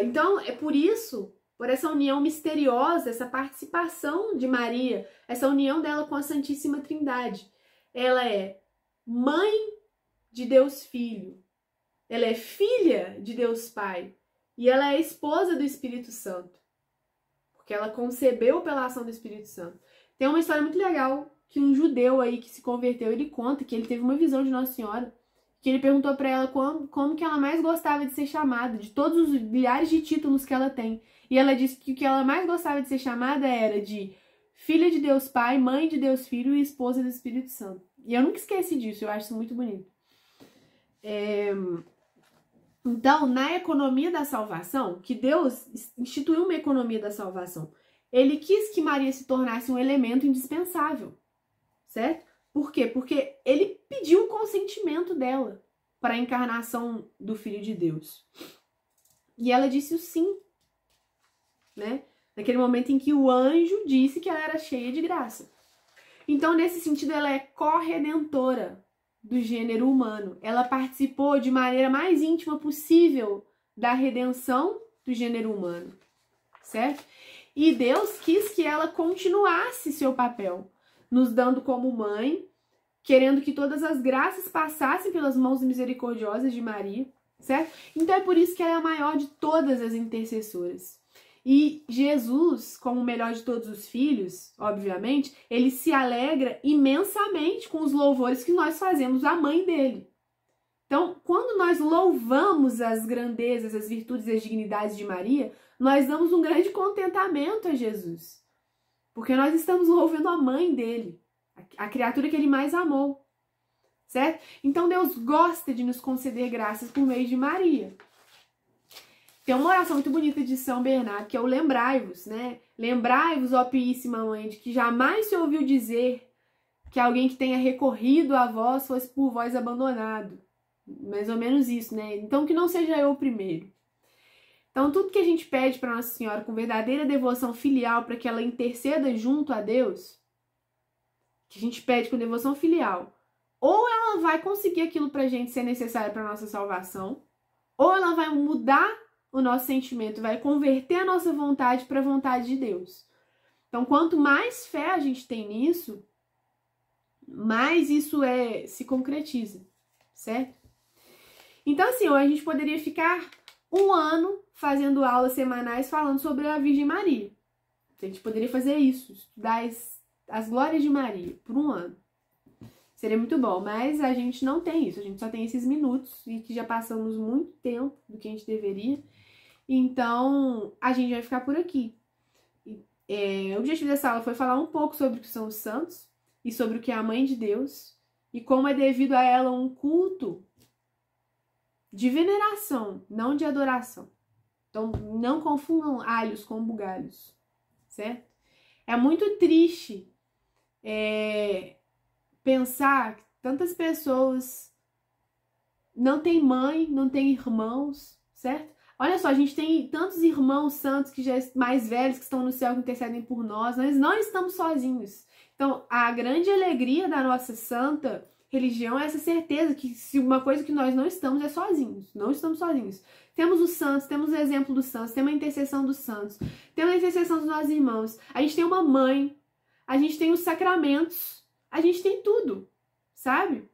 Então, é por isso, por essa união misteriosa, essa participação de Maria, essa união dela com a Santíssima Trindade. Ela é mãe de Deus Filho. Ela é filha de Deus Pai. E ela é esposa do Espírito Santo. Porque ela concebeu pela ação do Espírito Santo. Tem uma história muito legal que um judeu aí que se converteu, ele conta que ele teve uma visão de Nossa Senhora, que ele perguntou para ela como que ela mais gostava de ser chamada, de todos os milhares de títulos que ela tem. E ela disse que o que ela mais gostava de ser chamada era de filha de Deus Pai, mãe de Deus Filho e esposa do Espírito Santo. E eu nunca esqueci disso, eu acho isso muito bonito. Então, na economia da salvação, que Deus instituiu uma economia da salvação, ele quis que Maria se tornasse um elemento indispensável, certo? Por quê? Porque ele pediu o consentimento dela para a encarnação do Filho de Deus. E ela disse o sim, né? Naquele momento em que o anjo disse que ela era cheia de graça. Então, nesse sentido, ela é corredentora do gênero humano. Ela participou de maneira mais íntima possível da redenção do gênero humano, certo? E Deus quis que ela continuasse seu papel, nos dando como mãe, querendo que todas as graças passassem pelas mãos misericordiosas de Maria, certo? Então é por isso que ela é a maior de todas as intercessoras. E Jesus, como o melhor de todos os filhos, obviamente, ele se alegra imensamente com os louvores que nós fazemos à mãe dele. Então, quando nós louvamos as grandezas, as virtudes e as dignidades de Maria, nós damos um grande contentamento a Jesus. Porque nós estamos louvando a mãe dele, a criatura que ele mais amou. Certo? Então, Deus gosta de nos conceder graças por meio de Maria. Tem uma oração muito bonita de São Bernardo, que é o lembrai-vos, né? Lembrai-vos, ó Piíssima Mãe, de que jamais se ouviu dizer que alguém que tenha recorrido a vós fosse por vós abandonado. Mais ou menos isso, né? Então, que não seja eu o primeiro. Então, tudo que a gente pede para Nossa Senhora com verdadeira devoção filial para que ela interceda junto a Deus, que a gente pede com devoção filial, ou ela vai conseguir aquilo pra gente ser necessário para nossa salvação, ou ela vai mudar o nosso sentimento, vai converter a nossa vontade para a vontade de Deus. Então, quanto mais fé a gente tem nisso, mais isso se concretiza, certo? Então, assim, a gente poderia ficar um ano fazendo aulas semanais falando sobre a Virgem Maria. A gente poderia fazer isso, estudar as glórias de Maria por um ano. Seria muito bom, mas a gente não tem isso, a gente só tem esses minutos e que já passamos muito tempo do que a gente deveria. Então, a gente vai ficar por aqui. O objetivo dessa aula foi falar um pouco sobre o que são os santos e sobre o que é a Mãe de Deus e como é devido a ela um culto de veneração, não de adoração. Então, não confundam alhos com bugalhos, certo? É muito triste pensar que tantas pessoas não têm mãe, não têm irmãos, certo? Olha só, a gente tem tantos irmãos santos que já mais velhos que estão no céu que intercedem por nós não estamos sozinhos. Então, a grande alegria da nossa santa religião é essa certeza que se uma coisa que nós não estamos é sozinhos, não estamos sozinhos. Temos os santos, temos o exemplo dos santos, temos a intercessão dos santos, temos a intercessão dos nossos irmãos, a gente tem uma mãe, a gente tem os sacramentos, a gente tem tudo, sabe?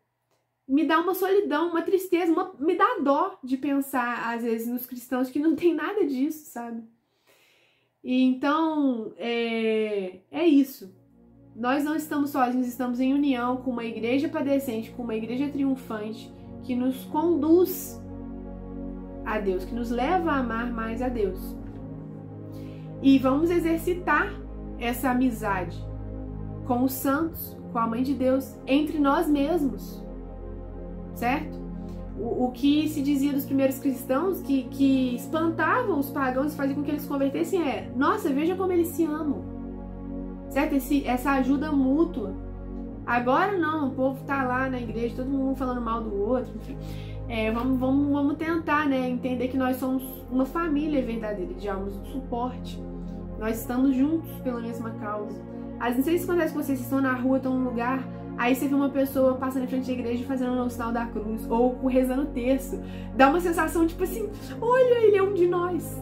Me dá uma solidão, uma tristeza, me dá dó de pensar, às vezes, nos cristãos que não tem nada disso, sabe? E então, é isso. Nós não estamos sozinhos, estamos em união com uma igreja padecente, com uma igreja triunfante, que nos conduz a Deus, que nos leva a amar mais a Deus. E vamos exercitar essa amizade com os santos, com a Mãe de Deus, entre nós mesmos, certo? O que se dizia dos primeiros cristãos, que espantavam os pagãos e fazia com que eles se convertessem, nossa, veja como eles se amam, certo? Essa ajuda mútua. Agora não, o povo tá lá na igreja, todo mundo falando mal do outro, enfim. Vamos tentar, né, entender que nós somos uma família verdadeira de almas, um suporte. Nós estamos juntos pela mesma causa. Não sei se acontece com vocês estão na rua, estão num lugar, aí você vê uma pessoa passando em frente à igreja fazendo o sinal da cruz, ou rezando o terço. Dá uma sensação tipo assim, olha, ele é um de nós.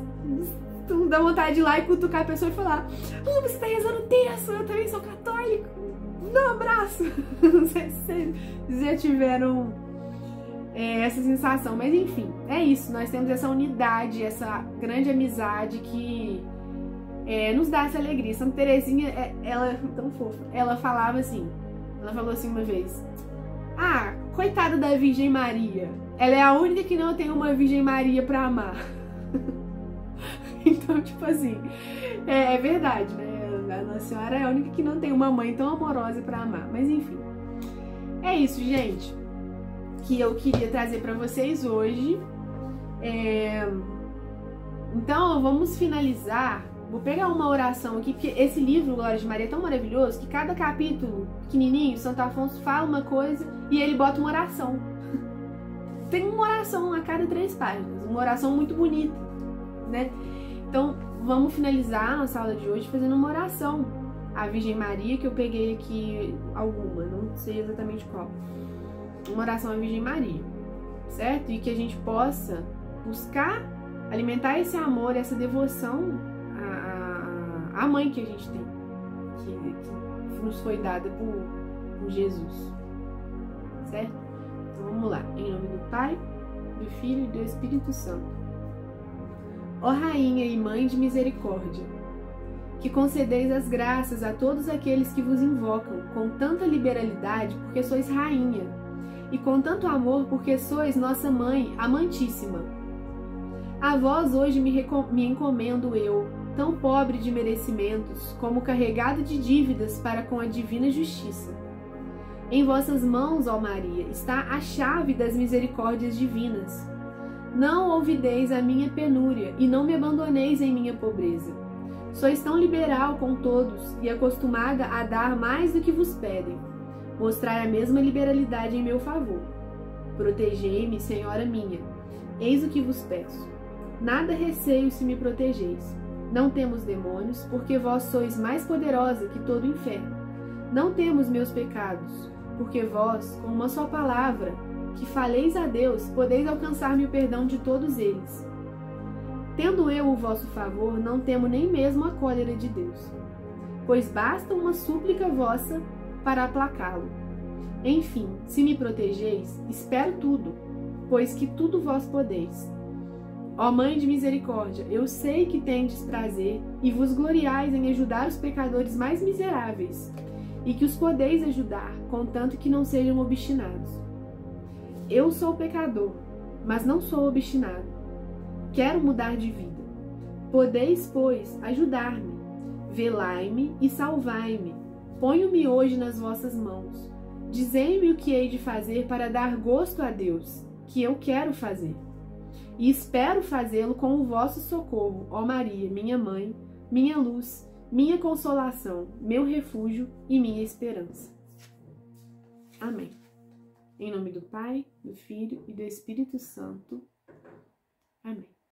Então dá vontade de ir lá e cutucar a pessoa e falar, você tá rezando o terço, eu também sou católico. Dá um abraço. Não sei se vocês já tiveram essa sensação, mas enfim, é isso. Nós temos essa unidade, essa grande amizade que nos dá essa alegria. Santa Teresinha, ela é tão fofa, ela falava assim, ela falou assim uma vez, coitada da Virgem Maria, ela é a única que não tem uma Virgem Maria pra amar. Então, tipo assim, é verdade, né? A Nossa Senhora é a única que não tem uma mãe tão amorosa pra amar. Mas enfim, é isso, gente, que eu queria trazer pra vocês hoje. Então, vamos finalizar. Vou pegar uma oração aqui, porque esse livro, Glória de Maria, é tão maravilhoso que cada capítulo pequenininho, Santo Afonso fala uma coisa e ele bota uma oração. Tem uma oração a cada 3 páginas, uma oração muito bonita, né? Então, vamos finalizar a nossa aula de hoje fazendo uma oração à Virgem Maria, que eu peguei aqui alguma, não sei exatamente qual. Uma oração à Virgem Maria, certo? E que a gente possa buscar alimentar esse amor, essa devoção à mãe que a gente tem, que nos foi dada por Jesus, certo? Então vamos lá, em nome do Pai, do Filho e do Espírito Santo. Ó Rainha e Mãe de Misericórdia, que concedeis as graças a todos aqueles que vos invocam com tanta liberalidade, porque sois Rainha, e com tanto amor, porque sois nossa Mãe amantíssima. A vós hoje me encomendo eu, tão pobre de merecimentos, como carregado de dívidas para com a divina justiça. Em vossas mãos, ó Maria, está a chave das misericórdias divinas. Não olvideis a minha penúria e não me abandoneis em minha pobreza. Sois tão liberal com todos e acostumada a dar mais do que vos pedem. Mostrai a mesma liberalidade em meu favor. Protegei-me, Senhora minha, eis o que vos peço. Nada receio se me protegeis. Não temos demônios, porque vós sois mais poderosa que todo o inferno. Não temos meus pecados, porque vós, com uma só palavra, que faleis a Deus, podeis alcançar-me o perdão de todos eles. Tendo eu o vosso favor, não temo nem mesmo a cólera de Deus, pois basta uma súplica vossa para aplacá-lo. Enfim, se me protegeis, espero tudo, pois que tudo vós podeis. Ó Mãe de misericórdia, eu sei que tendes prazer e vos gloriais em ajudar os pecadores mais miseráveis, e que os podeis ajudar, contanto que não sejam obstinados. Eu sou pecador, mas não sou obstinado. Quero mudar de vida. Podeis, pois, ajudar-me. Velai-me e salvai-me. Ponho-me hoje nas vossas mãos. Dizei-me o que hei de fazer para dar gosto a Deus, que eu quero fazer. E espero fazê-lo com o vosso socorro, ó Maria, minha mãe, minha luz, minha consolação, meu refúgio e minha esperança. Amém. Em nome do Pai, do Filho e do Espírito Santo. Amém.